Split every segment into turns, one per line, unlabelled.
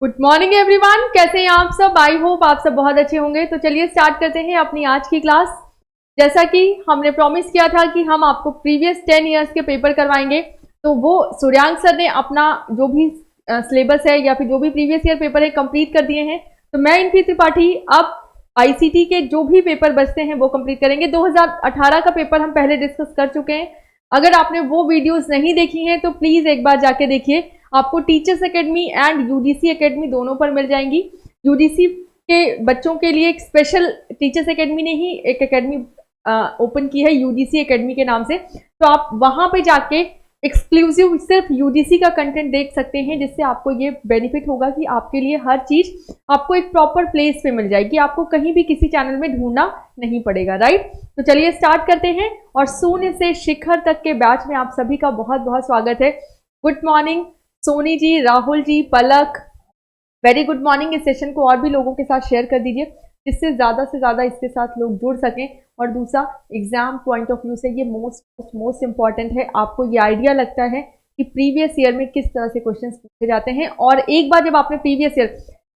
Good morning everyone, कैसे हैं आप सब। आई होप आप सब बहुत अच्छे होंगे। तो चलिए स्टार्ट करते हैं अपनी आज की क्लास। जैसा कि हमने प्रॉमिस किया था कि हम आपको प्रीवियस 10 इयर्स के पेपर करवाएंगे, तो वो सूर्यांक सर ने अपना जो भी सिलेबस है या फिर जो भी प्रीवियस ईयर पेपर है कंप्लीट कर दिए हैं। तो मैं इनफी त्रिपाठी अब आईसीटी के जो भी पेपर बचते हैं वो कंप्लीट करेंगे। 2018 का पेपर हम पहले डिस्कस कर चुके हैं। अगर आपने वो वीडियोस नहीं देखी हैं तो प्लीज एक बार जाके देखिए। आपको teachers academy and UGC academy दोनों पर मिल जाएंगी। यूजीसी के बच्चों के लिए एक स्पेशल टीचर्स एकेडमी ने ही एक एकेडमी ओपन की है यूजीसी एकेडमी के नाम से। तो आप वहां पे जाके एक्सक्लूसिव सिर्फ यूजीसी का कंटेंट देख सकते हैं, जिससे आपको ये बेनिफिट होगा कि आपके लिए हर चीज आपको एक प्रॉपर प्लेस पे मिल जाएगी। आपको कहीं भी किसी चैनल में ढूंढना नहीं पड़ेगा, राइट। तो चलिए स्टार्ट करते हैं। और शून्य से शिखर तक के बैच में आप सभी का बहुत बहुत स्वागत है। गुड मॉर्निंग सोनी जी, राहुल जी, पलक, वेरी गुड मॉर्निंग। इस सेशन को और भी लोगों के साथ शेयर कर दीजिए, जिससे ज़्यादा से ज़्यादा इसके साथ लोग जुड़ सकें। और दूसरा, एग्जाम पॉइंट ऑफ व्यू से ये मोस्ट इंपॉर्टेंट है। आपको ये आइडिया लगता है कि प्रीवियस ईयर में किस तरह से क्वेश्चन पूछे जाते हैं। और एक बार जब आपने प्रीवियस ईयर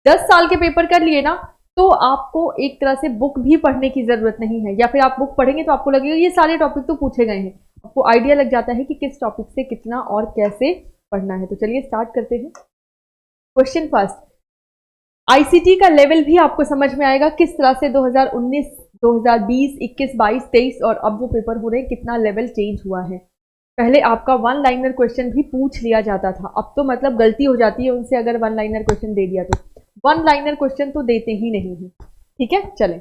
10 साल के पेपर कर लिए ना, तो आपको एक तरह से बुक भी पढ़ने की जरूरत नहीं है। या फिर आप बुक पढ़ेंगे तो आपको लगेगा ये सारे टॉपिक तो पूछे गए हैं। आपको आइडिया लग जाता है कि किस टॉपिक से कितना और कैसे पढ़ना है। तो चलिए स्टार्ट करते हैं। क्वेश्चन फर्स्ट, आईसीटी का लेवल भी आपको समझ में आएगा किस तरह से 2019, 2020, 21, 22, 23 और अब जो पेपर हो रहे हैं कितना लेवल चेंज हुआ है। पहले आपका वन लाइनर क्वेश्चन भी पूछ लिया जाता था, अब तो मतलब गलती हो जाती है उनसे अगर वन लाइनर क्वेश्चन दे दिया तो। वन लाइनर क्वेश्चन तो देते ही नहीं है, ठीक है। चलें,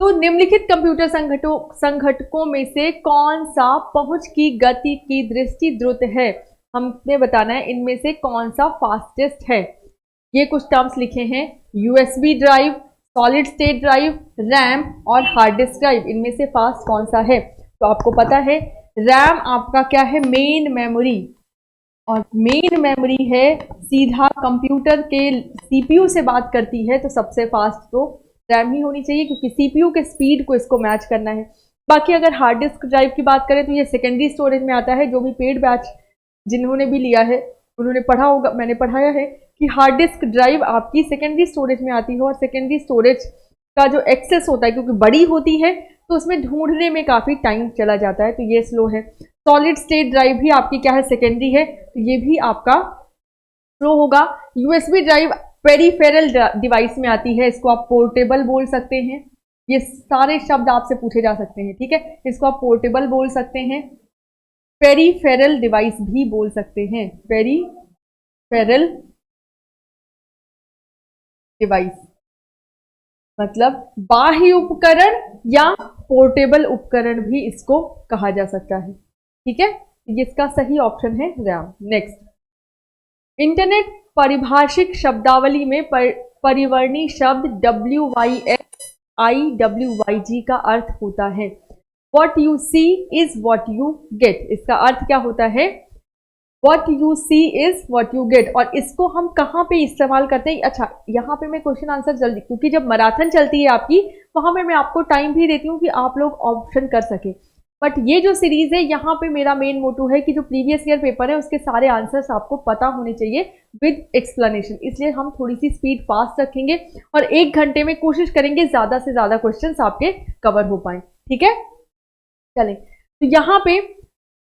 तो निम्नलिखित कंप्यूटर संघटकों में से कौन सा पहुंच की गति की दृष्टि द्रुत है। हमने बताना है इनमें से कौन सा फास्टेस्ट है। ये कुछ टर्म्स लिखे हैं, USB drive, solid state drive, RAM और हार्ड डिस्क ड्राइव। इनमें से फास्ट कौन सा है। तो आपको पता है रैम आपका क्या है, मेन मेमोरी। और मेन मेमोरी है सीधा कंप्यूटर के सीपीयू से बात करती है, तो सबसे फास्ट तो रैम ही होनी चाहिए, क्योंकि सीपीयू के स्पीड को इसको मैच करना है। बाकी अगर हार्ड डिस्क ड्राइव की बात करें तो ये सेकेंडरी स्टोरेज में आता है। जो भी पेड बैच जिन्होंने भी लिया है उन्होंने पढ़ा होगा, मैंने पढ़ाया है कि हार्ड डिस्क ड्राइव आपकी सेकेंडरी स्टोरेज में आती है। और सेकेंडरी स्टोरेज का जो एक्सेस होता है, क्योंकि बड़ी होती है तो उसमें ढूंढने में काफी टाइम चला जाता है, तो ये स्लो है। सॉलिड स्टेट ड्राइव भी आपकी क्या है, सेकेंडरी है, तो ये भी आपका स्लो होगा। यूएसबी ड्राइव पेरिफेरल डिवाइस में आती है, इसको आप पोर्टेबल बोल सकते हैं। ये सारे शब्द आपसे पूछे जा सकते हैं, ठीक है। इसको आप पोर्टेबल बोल सकते हैं, पेरिफेरल डिवाइस भी बोल सकते हैं, पेरिफेरल डिवाइस मतलब बाह्य उपकरण या पोर्टेबल उपकरण भी इसको कहा जा सकता है, ठीक है। इसका सही ऑप्शन है रैम। नेक्स्ट, इंटरनेट परिभाषिक शब्दावली में परिवर्णी शब्द WYSIWYG का अर्थ होता है What you see is what you get। इसका अर्थ क्या होता है, What you see is what you get। और इसको हम कहाँ पे इस्तेमाल करते हैं। अच्छा, यहाँ पे मैं क्वेश्चन आंसर जल्दी, क्योंकि जब मैराथन चलती है आपकी वहां पे मैं आपको टाइम भी देती हूँ कि आप लोग ऑप्शन कर सके। बट ये जो सीरीज है यहाँ पे मेरा मेन मोटो है कि जो प्रीवियस ईयर पेपर है उसके सारे आंसर्स आपको पता होने चाहिए विद एक्सप्लेनेशन। इसलिए हम थोड़ी सी स्पीड फास्ट रखेंगे और 1 घंटे में कोशिश करेंगे ज्यादा से ज्यादा क्वेश्चंस आपके कवर हो पाए, ठीक है। चलें, तो यहाँ पे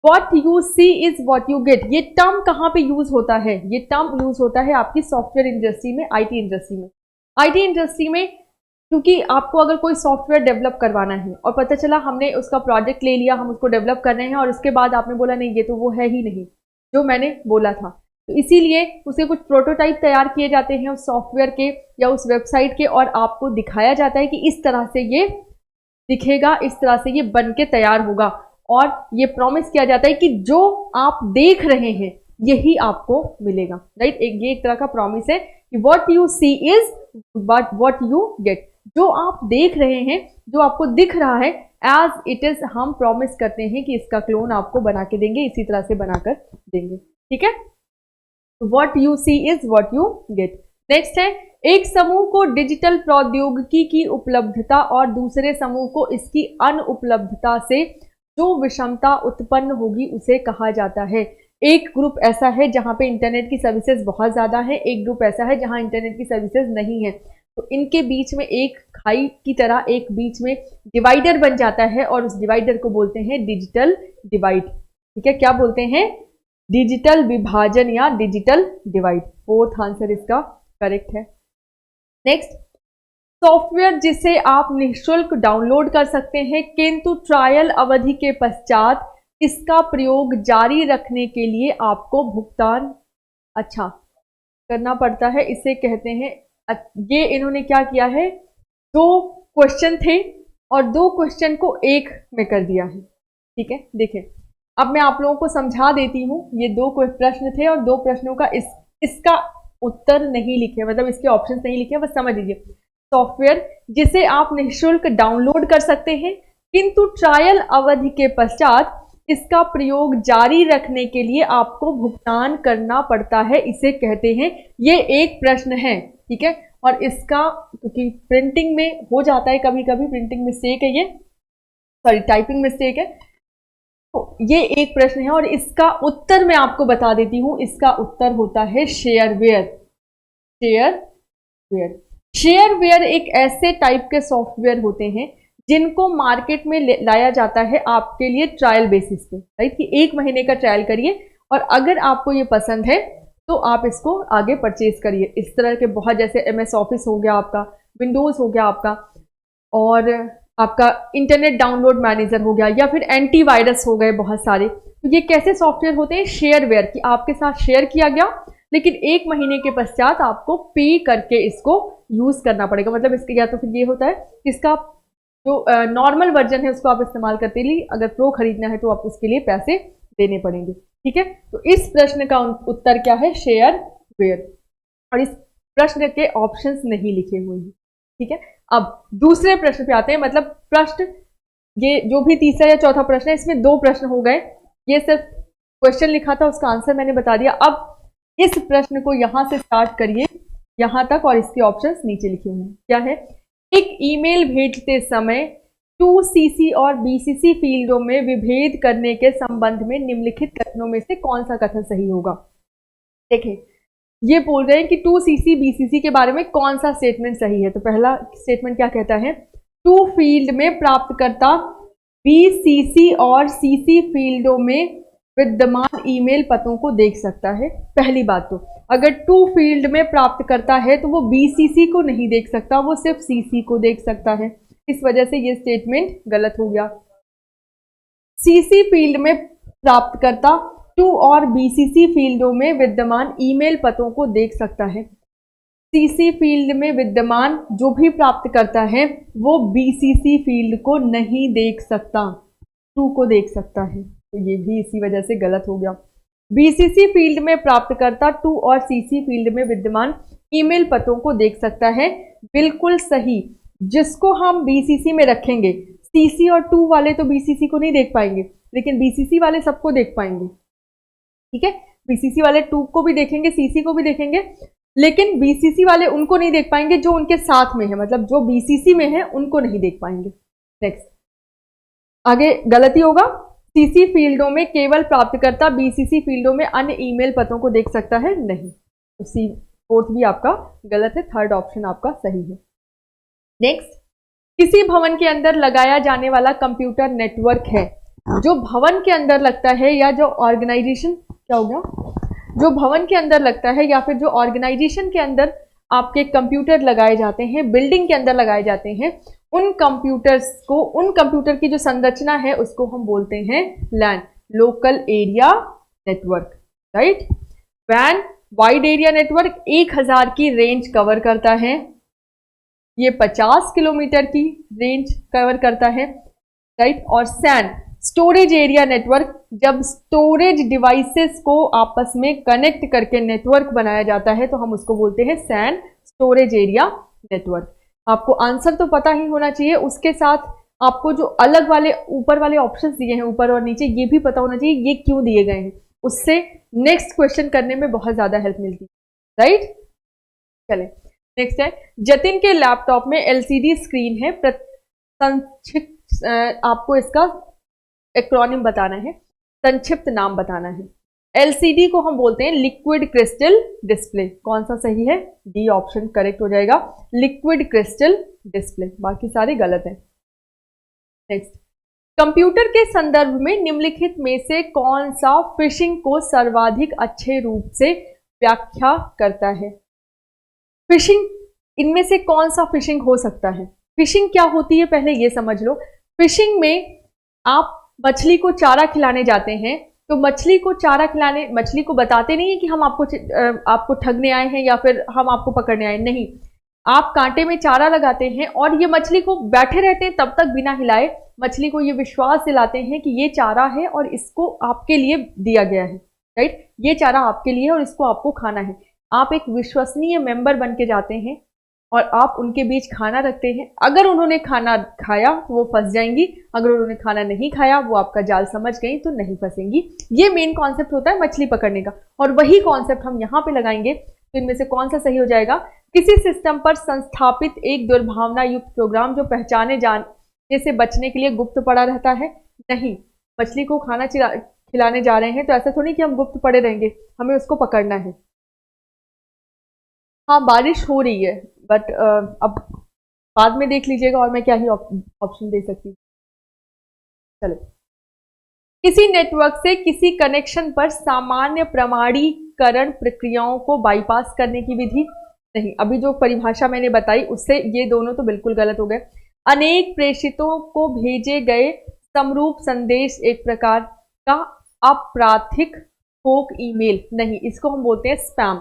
What you see is what you get, ये टर्म कहाँ पे यूज होता है। ये टर्म यूज होता है आपकी सॉफ्टवेयर इंडस्ट्री में, आईटी इंडस्ट्री में। आईटी इंडस्ट्री में क्योंकि आपको अगर कोई सॉफ्टवेयर डेवलप करवाना है और पता चला हमने उसका प्रोजेक्ट ले लिया, हम उसको डेवलप कर रहे हैं और उसके बाद आपने बोला नहीं ये तो वो है ही नहीं जो मैंने बोला था, तो इसीलिए उसे कुछ प्रोटोटाइप तैयार किए जाते हैं उस सॉफ्टवेयर के या उस वेबसाइट के, और आपको दिखाया जाता है कि इस तरह से ये दिखेगा, इस तरह से ये बन के तैयार होगा। और ये प्रॉमिस किया जाता है कि जो आप देख रहे हैं यही आपको मिलेगा, राइट। ये एक तरह का प्रॉमिस है कि what you see is what you get. जो आप देख रहे हैं, जो आपको दिख रहा है एज इट इज, हम प्रॉमिस करते हैं कि इसका क्लोन आपको बना के देंगे, इसी तरह से बनाकर देंगे, ठीक है। What you see is what you get. Next है, एक समूह को डिजिटल प्रौद्योगिकी की उपलब्धता और दूसरे समूह को इसकी अनुपलब्धता से जो विषमता उत्पन्न होगी उसे कहा जाता है। एक ग्रुप ऐसा है जहां पे इंटरनेट की सर्विसेज बहुत ज़्यादा है, एक ग्रुप ऐसा है जहां इंटरनेट की सर्विसेज नहीं है। तो इनके बीच में एक खाई की तरह एक बीच में डिवाइडर बन जाता है और उस डिवाइडर को बोलते हैं डिजिटल डिवाइड। ठीक है, क्या बोलते हैं? डिजिटल विभाजन या डिजिटल डिवाइड। फोर्थ आंसर इसका करेक्ट है। नेक्स्ट, सॉफ्टवेयर जिसे आप निःशुल्क डाउनलोड कर सकते हैं किंतु ट्रायल अवधि के पश्चात इसका प्रयोग जारी रखने के लिए आपको भुगतान करना पड़ता है, इसे कहते हैं। ये इन्होंने क्या किया है, 2 क्वेश्चन थे और 2 क्वेश्चन को एक में कर दिया है। ठीक है, देखिए अब मैं आप लोगों को समझा देती हूँ। ये 2 प्रश्न थे और 2 प्रश्नों का इसका उत्तर नहीं लिखे, मतलब इसके ऑप्शंस नहीं लिखे, बस समझ लीजिए। सॉफ्टवेयर जिसे आप निःशुल्क डाउनलोड कर सकते हैं किंतु ट्रायल अवधि के पश्चात इसका प्रयोग जारी रखने के लिए आपको भुगतान करना पड़ता है, इसे कहते हैं। ये एक प्रश्न है, ठीक है, और इसका क्योंकि प्रिंटिंग में हो जाता है कभी कभी, प्रिंटिंग मिस्टेक है ये, सॉरी टाइपिंग मिस्टेक है, तो ये एक प्रश्न है और इसका उत्तर मैं आपको बता देती हूं। इसका उत्तर होता है शेयरवेयर। शेयरवेयर शेयरवेयर एक ऐसे टाइप के सॉफ्टवेयर होते हैं जिनको मार्केट में लाया जाता है आपके लिए ट्रायल बेसिस पे, राइट, कि 1 महीने का ट्रायल करिए और अगर आपको ये पसंद है तो आप इसको आगे परचेज करिए। इस तरह के बहुत, जैसे MS ऑफिस हो गया आपका, विंडोज हो गया आपका, और आपका इंटरनेट डाउनलोड मैनेजर हो गया, या फिर एंटीवायरस हो गए बहुत सारे। तो ये कैसे सॉफ्टवेयर होते हैं? शेयरवेयर, कि आपके साथ शेयर किया गया लेकिन 1 महीने के पश्चात आपको पे करके इसको यूज करना पड़ेगा। मतलब इसके या तो फिर ये होता है, इसका जो नॉर्मल वर्जन है उसको आप इस्तेमाल करते लिए, अगर प्रो खरीदना है तो आप उसके लिए पैसे देने पड़ेंगे। ठीक है, तो इस प्रश्न का उत्तर क्या है? शेयरवेयर। और इस प्रश्न के ऑप्शंस नहीं लिखे हुए हैं। ठीक है, अब दूसरे प्रश्न पे आते हैं। मतलब प्रश्न, ये जो भी तीसरा या चौथा प्रश्न है, इसमें 2 प्रश्न हो गए। ये सिर्फ क्वेश्चन लिखा था, उसका आंसर मैंने बता दिया। अब इस प्रश्न को यहां से स्टार्ट करिए यहां तक, और इसके ऑप्शंस नीचे लिखे हुए हैं। क्या है? एक ईमेल भेजते समय 2CC और BCC फील्डों में विभेद करने के संबंध में निम्नलिखित कथनों में से कौन सा कथन सही होगा? देखिए, ये बोल रहे हैं कि 2CC BCC के बारे में कौन सा स्टेटमेंट सही है। तो पहला स्टेटमेंट क्या कहता है? 2 फील्ड में प्राप्तकर्ता BCC और CC फील्डों में विद्यमान ईमेल पतों को देख सकता है। पहली बात तो अगर 2 फील्ड में प्राप्त करता है तो वो BCC को नहीं देख सकता, वो सिर्फ CC को देख सकता है। इस वजह से ये स्टेटमेंट गलत हो गया। CC फील्ड में प्राप्त करता 2 और BCC फील्डों में विद्यमान ईमेल पतों को देख सकता है। CC फील्ड में विद्यमान जो भी प्राप्त करता है वो BCC फील्ड को नहीं देख सकता, 2 को देख सकता है। तो ये भी इसी वजह से गलत हो गया। BCC फील्ड में प्राप्तकर्ता 2 और CC फील्ड में विद्यमान ईमेल पतों को देख सकता है, बिल्कुल सही। जिसको हम BCC में रखेंगे, CC और 2 वाले तो BCC को नहीं देख पाएंगे, लेकिन BCC वाले सबको देख पाएंगे। ठीक है, BCC वाले 2 को भी देखेंगे, CC को भी देखेंगे, लेकिन BCC वाले उनको नहीं देख पाएंगे जो उनके साथ में है, मतलब जो BCC में है उनको नहीं देख पाएंगे। नेक्स्ट, आगे गलती होगा। CC फील्डों में केवल प्राप्तकर्ता BCC फील्डों में अन्य ईमेल पतों को देख सकता है, नहीं। तो फोर्थ भी आपका गलत है, थर्ड ऑप्शन आपका सही है। नेक्स्ट, किसी भवन के अंदर लगाया जाने वाला कंप्यूटर नेटवर्क है जो भवन के अंदर लगता है, या जो ऑर्गेनाइजेशन, क्या हो गया, जो भवन के अंदर लगता है या फिर जो ऑर्गेनाइजेशन के अंदर आपके कंप्यूटर लगाए जाते हैं, बिल्डिंग के अंदर लगाए जाते हैं, उन कंप्यूटर्स को, उन कंप्यूटर की जो संरचना है उसको हम बोलते हैं LAN, local area network, right. WAN, wide area network, 1000 की रेंज कवर करता है, ये 50 किलोमीटर की रेंज कवर करता है, राइट। और SAN, स्टोरेज एरिया नेटवर्क, जब स्टोरेज डिवाइसेस को आपस में कनेक्ट करके नेटवर्क बनाया जाता है तो हम उसको बोलते हैं SAN, स्टोरेज एरिया नेटवर्क। आपको आंसर तो पता ही होना चाहिए, उसके साथ आपको जो अलग वाले ऊपर वाले ऑप्शंस दिए हैं, ऊपर और नीचे, ये भी पता होना चाहिए ये क्यों दिए गए हैं, उससे नेक्स्ट क्वेश्चन करने में बहुत ज्यादा हेल्प मिलती है, राइट। चले नेक्स्ट है, जतिन के लैपटॉप में LCD स्क्रीन है, संक्षिप्त आपको इसका एक्रोनिम बताना है, संक्षिप्त नाम बताना है। LCD को हम बोलते हैं लिक्विड क्रिस्टल डिस्प्ले। कौन सा सही है? डी ऑप्शन करेक्ट हो जाएगा, लिक्विड क्रिस्टल डिस्प्ले, बाकी सारे गलत हैं। नेक्स्ट, कंप्यूटर के संदर्भ में निम्नलिखित में से कौन सा फिशिंग को सर्वाधिक अच्छे रूप से व्याख्या करता है? फिशिंग, इनमें से कौन सा फिशिंग हो सकता है? फिशिंग क्या होती है पहले ये समझ लो। फिशिंग में आप मछली को चारा खिलाने जाते हैं, तो मछली को चारा खिलाने, मछली को बताते नहीं है कि हम आपको ठगने आए हैं या फिर हम आपको पकड़ने आए, नहीं, आप कांटे में चारा लगाते हैं और ये मछली को बैठे रहते हैं तब तक बिना हिलाए, मछली को ये विश्वास दिलाते हैं कि ये चारा है और इसको आपके लिए दिया गया है, राइट, ये चारा आपके लिए और इसको आपको खाना है। आप एक विश्वसनीय मेंबर बन के जाते हैं और आप उनके बीच खाना रखते हैं। अगर उन्होंने खाना खाया तो वो फंस जाएंगी, अगर उन्होंने खाना नहीं खाया, वो आपका जाल समझ गई तो नहीं फंसेंगी। ये मेन कॉन्सेप्ट होता है मछली पकड़ने का, और वही कॉन्सेप्ट हम यहाँ पे लगाएंगे। तो इनमें से कौन सा सही हो जाएगा? किसी सिस्टम पर संस्थापित एक दुर्भावना युक्त प्रोग्राम जो पहचाने जाने से बचने के लिए गुप्त पड़ा रहता है। नहीं, मछली को खाना खिलाने जा रहे हैं तो ऐसा थोड़ी कि हम गुप्त पड़े रहेंगे, हमें उसको पकड़ना है। हाँ, बारिश हो रही है, बट अब बाद में देख लीजिएगा और मैं क्या ही ऑप्शन दे सकती हूँ। चलो, किसी नेटवर्क से किसी कनेक्शन पर सामान्य प्रमाणीकरण प्रक्रियाओं को बाईपास करने की विधि। नहीं, अभी जो परिभाषा मैंने बताई उससे ये दोनों तो बिल्कुल गलत हो गए। अनेक प्रेषितों को भेजे गए समरूप संदेश एक प्रकार का अपराधिक थोक ईमेल। नहीं, इसको हम बोलते हैं स्पैम।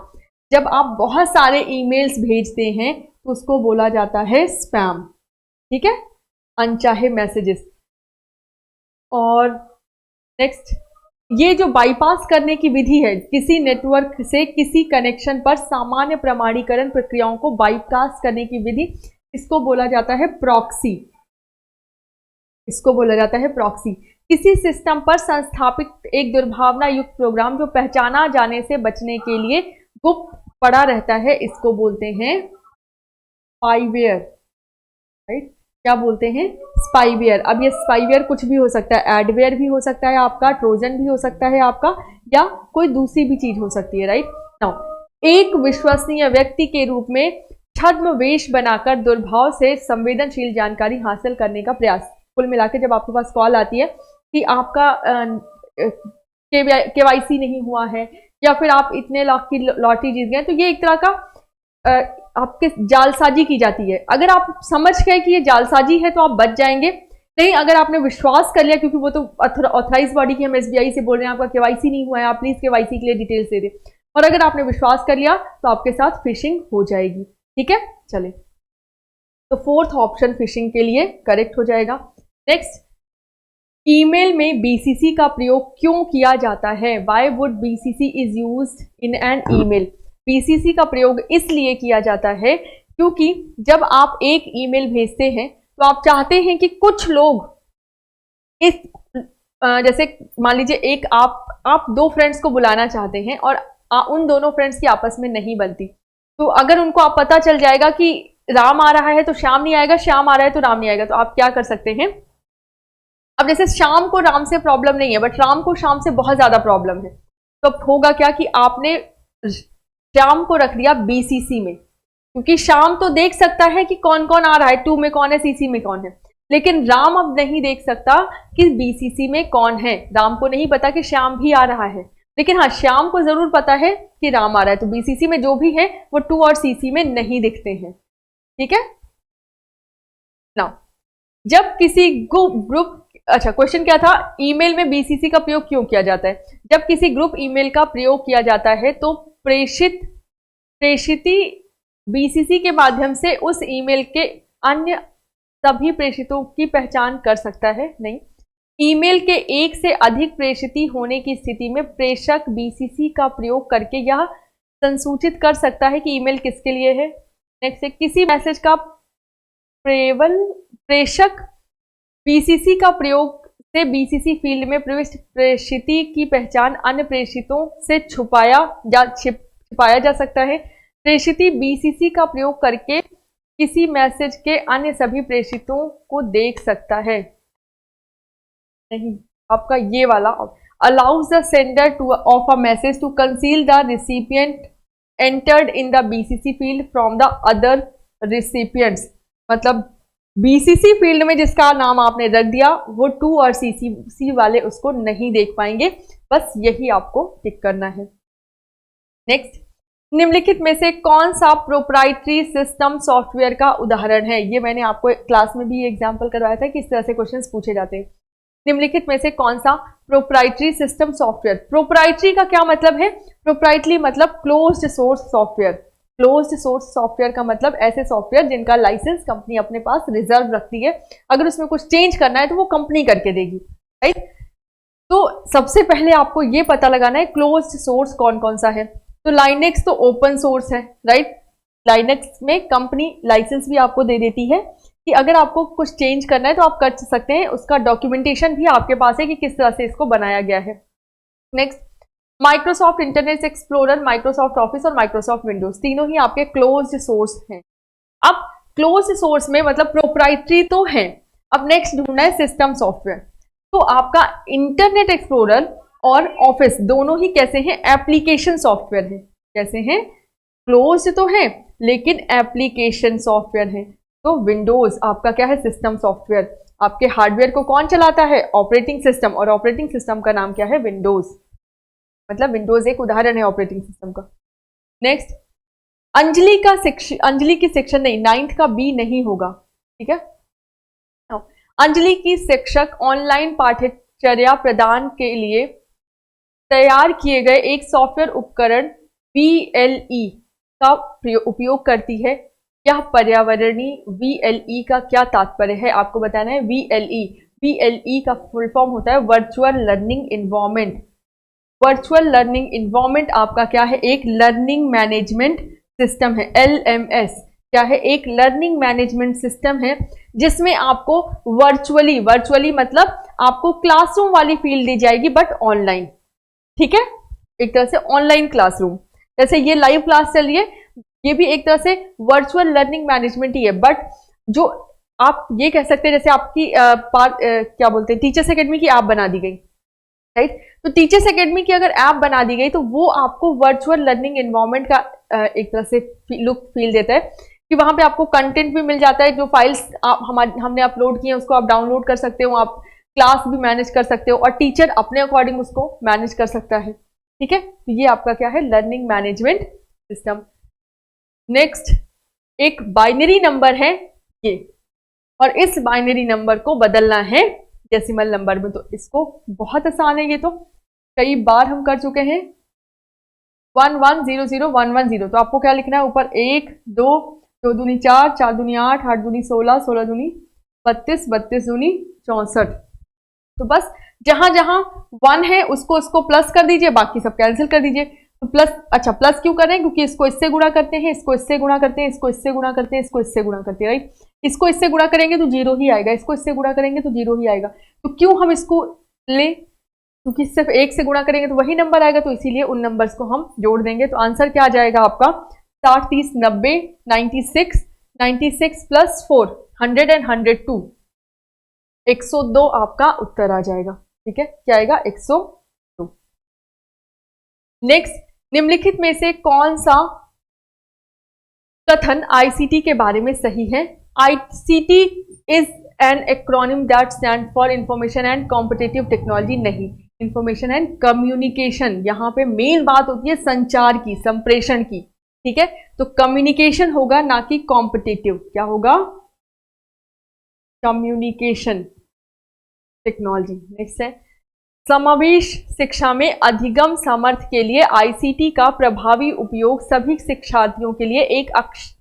जब आप बहुत सारे ईमेल्स भेजते हैं तो उसको बोला जाता है स्पैम, ठीक है, अनचाहे मैसेजेस। और नेक्स्ट, ये जो बाईपास करने की विधि है, किसी नेटवर्क से किसी कनेक्शन पर सामान्य प्रमाणीकरण प्रक्रियाओं को बाईपास करने की विधि, इसको बोला जाता है प्रॉक्सी। इसको बोला जाता है प्रॉक्सी। किसी सिस्टम पर संस्थापित एक दुर्भावना युक्त प्रोग्राम जो पहचाना जाने से बचने के लिए गुप्त पड़ा रहता है, इसको बोलते हैं स्पाईवेयर, राइट। क्या बोलते हैं? स्पाईवेयर। अब ये स्पाईवेयर कुछ भी हो सकता है, एडवेयर भी हो सकता है आपका, ट्रोजन भी हो सकता है आपका, या कोई दूसरी भी चीज हो सकती है, राइट। नाउ, एक विश्वसनीय व्यक्ति के रूप में छद्मवेश बनाकर दुर्भाव से संवेदनशील जानकारी हासिल करने का प्रयास। कुल मिला के जब आपके पास कॉल आती है कि आपका KYC नहीं हुआ है या फिर आप इतने लाख की लॉटरी जीत गए, तो ये एक तरह का आपके जालसाजी की जाती है। अगर आप समझ गए कि ये जालसाजी है तो आप बच जाएंगे। नहीं, अगर आपने विश्वास कर लिया, क्योंकि वो तो ऑथराइज बॉडी की, हम SBI से बोल रहे हैं, आपका KYC नहीं हुआ है, आप प्लीज KYC के लिए डिटेल्स दे दें, और अगर आपने विश्वास कर लिया तो आपके साथ फिशिंग हो जाएगी, ठीक है। चले, तो फोर्थ ऑप्शन फिशिंग के लिए करेक्ट हो जाएगा। नेक्स्ट, ईमेल में BCC का प्रयोग क्यों किया जाता है? Why would BCC is used in an email? BCC का प्रयोग इसलिए किया जाता है क्योंकि जब आप एक ईमेल भेजते हैं तो आप चाहते हैं कि कुछ लोग इस जैसे मान लीजिए एक आप दो फ्रेंड्स को बुलाना चाहते हैं और उन दोनों फ्रेंड्स की आपस में नहीं बनती, तो अगर उनको आप पता चल जाएगा कि राम आ रहा है तो श्याम नहीं आएगा, श्याम आ रहा है तो राम नहीं आएगा, तो आप क्या कर सकते हैं? अब जैसे श्याम को राम से प्रॉब्लम नहीं है बट राम को श्याम से बहुत ज्यादा प्रॉब्लम है, तो अब होगा क्या कि आपने श्याम को रख दिया BCC में, क्योंकि श्याम तो देख सकता है कि कौन कौन आ रहा है, 2 में कौन है, CC में कौन है, लेकिन राम अब नहीं देख सकता कि BCC में कौन है। राम को नहीं पता कि श्याम भी आ रहा है, लेकिन हाँ, श्याम को जरूर पता है कि राम आ रहा है, तो BCC में जो भी है वो 2 और CC में नहीं दिखते हैं, ठीक है ना। जब किसी ग्रुप, अच्छा क्वेश्चन क्या था, ईमेल में BCC का प्रयोग क्यों किया जाता है? जब किसी ग्रुप ईमेल का प्रयोग किया जाता है तो प्रेषिती BCC के माध्यम से उस ईमेल के अन्य सभी प्रेषितों की पहचान कर सकता है। नहीं, ईमेल के एक से अधिक प्रेषिती होने की स्थिति में प्रेषक BCC का प्रयोग करके यह संसूचित कर सकता है कि ईमेल किसके लिए है। नेक्स्ट, किसी मैसेज का प्रेषक BCC का प्रयोग से BCC फील्ड में प्रविष्ट प्रेषिती की पहचान अन्य प्रेषितों से छिपाया जा सकता है। प्रेषिती BCC का प्रयोग करके किसी मैसेज के अन्य सभी प्रेषितों को देख सकता है। नहीं, आपका ये वाला। allows the sender of a message to conceal the recipient entered in the BCC field from the other recipients। मतलब BCC फील्ड में जिसका नाम आपने रख दिया वो 2 और CCC वाले उसको नहीं देख पाएंगे, बस यही आपको टिक करना है। नेक्स्ट, निम्नलिखित में से कौन सा प्रोप्राइटरी सिस्टम सॉफ्टवेयर का उदाहरण है? ये मैंने आपको क्लास में भी एग्जाम्पल करवाया था कि इस तरह से क्वेश्चंस पूछे जाते हैं। निम्नलिखित में से कौन सा प्रोप्राइटरी सिस्टम सॉफ्टवेयर? प्रोप्राइटरी का क्या मतलब है? प्रोप्राइटरी मतलब closed source software. Closed source software का मतलब ऐसे सॉफ्टवेयर जिनका लाइसेंस कंपनी अपने पास रिजर्व रखती है, अगर उसमें कुछ चेंज करना है तो वो कंपनी करके देगी, राइट। तो सबसे पहले आपको ये पता लगाना है क्लोज्ड सोर्स कौन कौन सा है। तो लाइनेक्स तो ओपन सोर्स है, राइट। लाइनेक्स में कंपनी लाइसेंस भी आपको दे देती है कि अगर आपको कुछ चेंज करना है तो आप कर सकते हैं, उसका डॉक्यूमेंटेशन भी आपके पास है कि किस तरह से इसको बनाया गया है। Next, Microsoft internet explorer, Microsoft office और माइक्रोसॉफ्ट विंडोज तीनों ही आपके क्लोज्ड सोर्स हैं। अब क्लोज्ड सोर्स में मतलब प्रोप्राइटरी तो है, अब नेक्स्ट ढूंढना है सिस्टम सॉफ्टवेयर। तो आपका इंटरनेट एक्सप्लोरर और ऑफिस दोनों ही कैसे हैं? एप्लीकेशन सॉफ्टवेयर हैं। कैसे हैं? क्लोज्ड तो है लेकिन एप्लीकेशन सॉफ्टवेयर है। तो विंडोज आपका क्या है? System software. आपके हार्डवेयर को कौन चलाता है? ऑपरेटिंग सिस्टम, और ऑपरेटिंग सिस्टम का नाम क्या है? विंडोज। मतलब विंडोज एक उदाहरण है ऑपरेटिंग सिस्टम का। नेक्स्ट, अंजलि की सेक्शन नहीं, 9th का बी नहीं होगा, ठीक है। अंजलि की शिक्षक ऑनलाइन पाठ्यचर्या प्रदान के लिए तैयार किए गए एक सॉफ्टवेयर उपकरण VLE का उपयोग करती है। यह पर्यावरणीय VLE का क्या तात्पर्य है? आपको बताना है। VLE का फुल फॉर्म होता है virtual learning environment. Virtual learning environment आपका क्या है? एक लर्निंग मैनेजमेंट सिस्टम है। LMS क्या है? एक लर्निंग मैनेजमेंट सिस्टम है जिसमें आपको वर्चुअली मतलब आपको क्लासरूम वाली फील दी जाएगी बट ऑनलाइन, ठीक है। एक तरह से ऑनलाइन क्लासरूम, जैसे ये लाइव क्लास चल रही है, ये भी एक तरह से वर्चुअल लर्निंग मैनेजमेंट ही है। बट जो आप ये कह सकते हैं जैसे आपकी क्या बोलते हैं, टीचर्स एकेडमी की ऐप बना दी गई, राइट। तो टीचर्स एकेडमी की अगर ऐप बना दी गई तो वो आपको वर्चुअल लर्निंग एनवायरनमेंट का एक तरह से लुक फील देता है कि वहां पे आपको कंटेंट भी मिल जाता है, जो फाइल्स हमने अपलोड किए हैं उसको आप डाउनलोड कर सकते हो, आप क्लास भी मैनेज कर सकते हो और टीचर अपने अकॉर्डिंग उसको मैनेज कर सकता है, ठीक है। तो ये आपका क्या है? Learning management system. नेक्स्ट, एक बाइनरी नंबर है ये, और इस बाइनरी नंबर को बदलना है डेसिमल नंबर में, तो इसको बहुत आसान है, ये तो कई बार हम कर चुके हैं। 11001110। तो आपको क्या लिखना है? ऊपर 1 2 2 दूनी 4 4 दूनी 8 8 दूनी 16 16 दूनी 32 32 दूनी 64। तो बस जहां जहां 1 है उसको प्लस कर दीजिए, बाकी सब कैंसिल कर दीजिए। तो प्लस, अच्छा प्लस क्यों कर रहे हैं? क्योंकि इसको इससे गुणा करते हैं, इसको इससे गुणा करते हैं, इसको इससे गुणा करते हैं, इसको इससे गुणा करते हैं, राइट। इसको इससे गुणा करेंगे तो 0 ही आएगा, इसको इससे गुणा करेंगे तो 0 ही आएगा। तो क्यों हम इसको ले? क्योंकि सिर्फ 1 से गुणा करेंगे तो वही नंबर आएगा, तो इसीलिए उन नंबर्स को हम जोड़ देंगे। तो आंसर क्या आ जाएगा आपका? 60 30 90 96 96 प्लस 4 100 एंड 102 102 आपका उत्तर आ जाएगा, ठीक है। क्या आएगा? 102। नेक्स्ट, निम्नलिखित में से कौन सा कथन ICT के बारे में सही है? ICT is an acronym that stand for information and competitive technology. नहीं, इंफॉर्मेशन एंड कम्युनिकेशन। यहाँ पे मेन बात होती है संचार की, संप्रेषण की, ठीक है। तो कम्युनिकेशन होगा, ना कि कॉम्पिटिटिव। क्या होगा? Communication technology. नेक्स्ट है, समावेश शिक्षा में अधिगम सामर्थ्य के लिए ICT का प्रभावी उपयोग सभी शिक्षार्थियों के लिए एक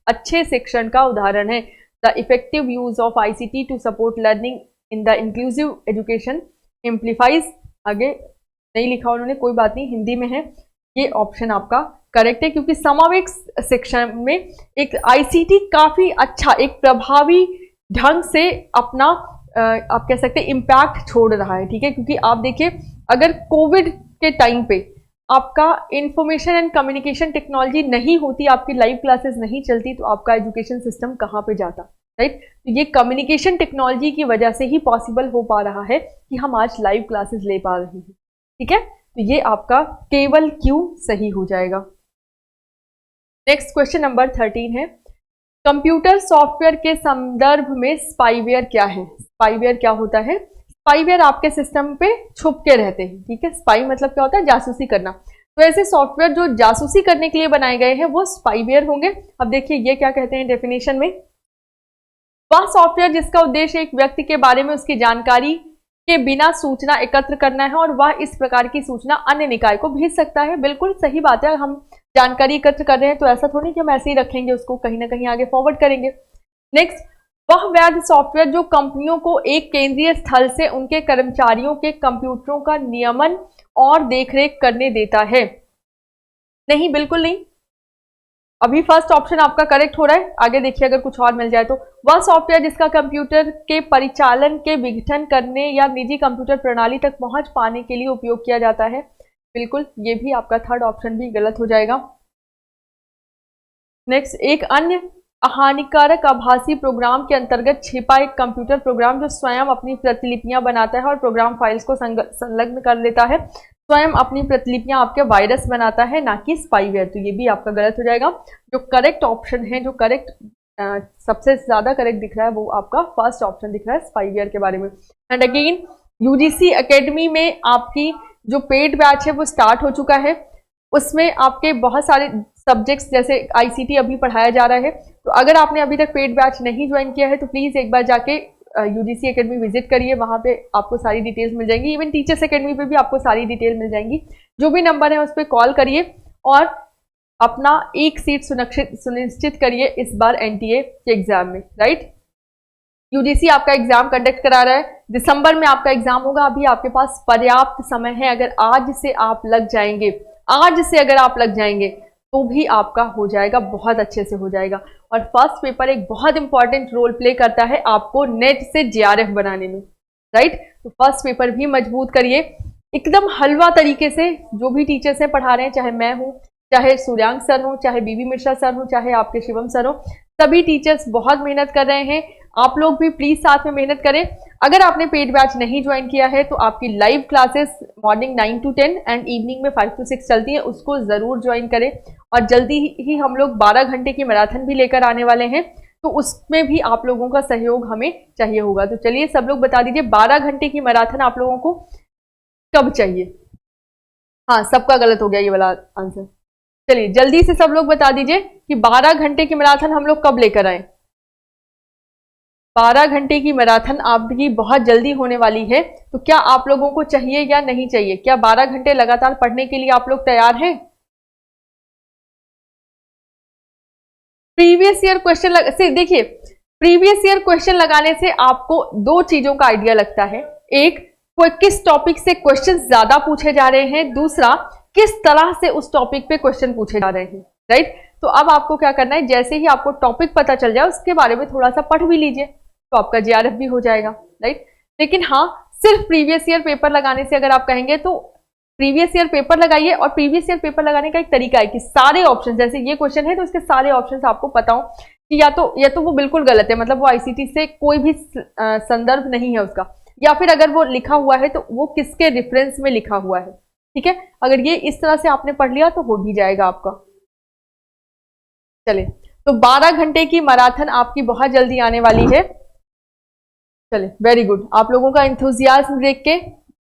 अच्छे शिक्षण का उदाहरण है। The effective use of ICT to support learning in the inclusive education exemplifies. आगे नहीं लिखा उन्होंने, कोई बात नहीं, हिंदी में है। ये ऑप्शन आपका करेक्ट है, क्योंकि समावेश शिक्षा में एक ICT काफी अच्छा, एक प्रभावी ढंग से अपना आप कह सकते हैं इम्पैक्ट छोड़ रहा है, ठीक है। क्योंकि आप देखिए, अगर कोविड के टाइम पे आपका इंफॉर्मेशन एंड कम्युनिकेशन टेक्नोलॉजी नहीं होती, आपकी लाइव क्लासेस नहीं चलती, तो आपका एजुकेशन सिस्टम कहाँ पे जाता, राइट। तो ये कम्युनिकेशन टेक्नोलॉजी की वजह से ही पॉसिबल हो पा रहा है कि हम आज लाइव क्लासेस ले पा रहे हैं, ठीक है, तो ये आपका केवल क्यू सही हो जाएगा। नेक्स्ट क्वेश्चन नंबर 13 है, कंप्यूटर सॉफ्टवेयर के संदर्भ में स्पाईवेयर क्या है? स्पाईवेयर क्या होता है? स्पाईवेयर आपके सिस्टम पे छुप के रहते हैं, ठीक है। स्पाई मतलब क्या होता है? जासूसी करना। तो ऐसे सॉफ्टवेयर जो जासूसी करने के लिए बनाए गए हैं वो स्पाईवेयर होंगे। अब देखिए ये क्या कहते हैं डेफिनेशन में, वह सॉफ्टवेयर जिसका उद्देश्य एक व्यक्ति के बारे में उसकी जानकारी के बिना सूचना एकत्र करना है और वह इस प्रकार की सूचना अन्य निकाय को भेज सकता है। बिल्कुल सही बात है, हम जानकारी एकत्र कर रहे हैं तो ऐसा थोड़ी कि हम ऐसे ही रखेंगे, उसको कहीं ना कहीं आगे फॉरवर्ड करेंगे। नेक्स्ट, वह वैध सॉफ्टवेयर जो कंपनियों को एक केंद्रीय स्थल से उनके कर्मचारियों के कंप्यूटरों का नियमन और देखरेख करने देता है। नहीं, बिल्कुल नहीं। अभी फर्स्ट ऑप्शन आपका करेक्ट हो रहा है, आगे देखिए अगर कुछ और मिल जाए तो, वह सॉफ्टवेयर जिसका कंप्यूटर के परिचालन के विघटन करने या निजी कंप्यूटर प्रणाली तक पहुंच पाने के लिए उपयोग किया जाता है। बिल्कुल, ये भी आपका थर्ड ऑप्शन भी गलत हो जाएगा। नेक्स्ट, एक अन्य हानिकारक आभासी प्रोग्राम के अंतर्गत छिपा एक कंप्यूटर प्रोग्राम जो स्वयं अपनी प्रतिलिपियां बनाता है और प्रोग्राम फाइल्स को संलग्न कर लेता है। स्वयं अपनी प्रतिलिपियां आपके वायरस बनाता है, ना कि स्पाईवेयर। तो ये भी आपका गलत हो जाएगा। जो करेक्ट ऑप्शन है, जो करेक्ट सबसे ज्यादा करेक्ट दिख रहा है वो आपका फर्स्ट ऑप्शन दिख रहा है स्पाईवेयर के बारे में। एंड अगेन यूजीसी एकेडमी में आपकी जो पेड बैच है वो स्टार्ट हो चुका है। उसमें आपके बहुत सारे सब्जेक्ट्स जैसे आईसीटी अभी पढ़ाया जा रहा है। तो अगर आपने अभी तक पेड बैच नहीं ज्वाइन किया है तो प्लीज एक बार जाके यूजीसी एकेडमी विजिट करिए, वहां पे आपको सारी डिटेल्स मिल जाएंगी। इवन टीचर्स एकेडमी पे भी आपको सारी डिटेल मिल जाएंगी। जो भी नंबर है उस पर कॉल करिए और अपना एक सीट सुनिश्चित करिए इस बार एनटीए के एग्जाम में, राइट। यूजीसी आपका एग्जाम कंडक्ट करा रहा है, दिसंबर में आपका एग्जाम होगा। अभी आपके पास पर्याप्त समय है, अगर आज से आप लग जाएंगे, आज से अगर आप लग जाएंगे तो भी आपका हो जाएगा, बहुत अच्छे से हो जाएगा। और फर्स्ट पेपर एक बहुत इंपॉर्टेंट रोल प्ले करता है आपको नेट से जेआरएफ बनाने में, राइट। तो फर्स्ट पेपर भी मजबूत करिए एकदम हलवा तरीके से। जो भी टीचर्स हैं पढ़ा रहे हैं, चाहे मैं हूं, चाहे सूर्यांक सर हो, चाहे बीबी मिश्रा सर हो, चाहे आपके शिवम सर हो, सभी टीचर्स बहुत मेहनत कर रहे हैं। आप लोग भी प्लीज साथ में मेहनत करें। अगर आपने पेड बैच नहीं ज्वाइन किया है तो आपकी live classes morning 9 to 10 and evening में 5 to 6 चलती है, उसको जरूर ज्वाइन करें। और जल्दी ही हम लोग 12 घंटे की मैराथन भी लेकर आने वाले हैं, तो उसमें भी आप लोगों का सहयोग हमें चाहिए होगा। तो चलिए सब लोग बता दीजिए 12 घंटे की मैराथन आप लोगों को कब चाहिए? हाँ, सबका गलत हो गया ये वाला आंसर। चलिए जल्दी से सब लोग बता दीजिए कि 12 घंटे की मैराथन हम लोग कब लेकर आए। 12 घंटे की मैराथन आपकी बहुत जल्दी होने वाली है, तो क्या आप लोगों को चाहिए या नहीं चाहिए? क्या 12 घंटे लगातार पढ़ने के लिए आप लोग तैयार हैं? प्रीवियस ईयर क्वेश्चन देखिए, प्रीवियस ईयर क्वेश्चन लगाने से आपको दो चीजों का आइडिया लगता है। एक, किस टॉपिक से क्वेश्चन ज्यादा पूछे जा रहे हैं, दूसरा किस तरह से उस टॉपिक पे क्वेश्चन पूछे जा रहे हैं, राइट। तो अब आपको क्या करना है, जैसे ही आपको टॉपिक पता चल जाए उसके बारे में थोड़ा सा पढ़ भी लीजिए, तो आपका जेआरएफ भी हो जाएगा, राइट। लेकिन हाँ, सिर्फ प्रीवियस ईयर पेपर लगाने से अगर आप कहेंगे तो प्रीवियस ईयर पेपर लगाइए। और प्रीवियस ईयर पेपर लगाने का एक तरीका है कि सारे ऑप्शन, जैसे ये क्वेश्चन है तो इसके सारे ऑप्शन आपको पता हो कि या तो वो बिल्कुल गलत है, मतलब वो आईसीटी से कोई भी संदर्भ नहीं है उसका, या फिर अगर वो लिखा हुआ है तो वो किसके रेफरेंस में लिखा हुआ है, ठीक है। अगर ये इस तरह से आपने पढ़ लिया तो हो भी जाएगा आपका। चलिए, तो 12 घंटे की मैराथन आपकी बहुत जल्दी आने वाली है। चलिए, वेरी गुड। आप लोगों का एंथुजियाज्म देख के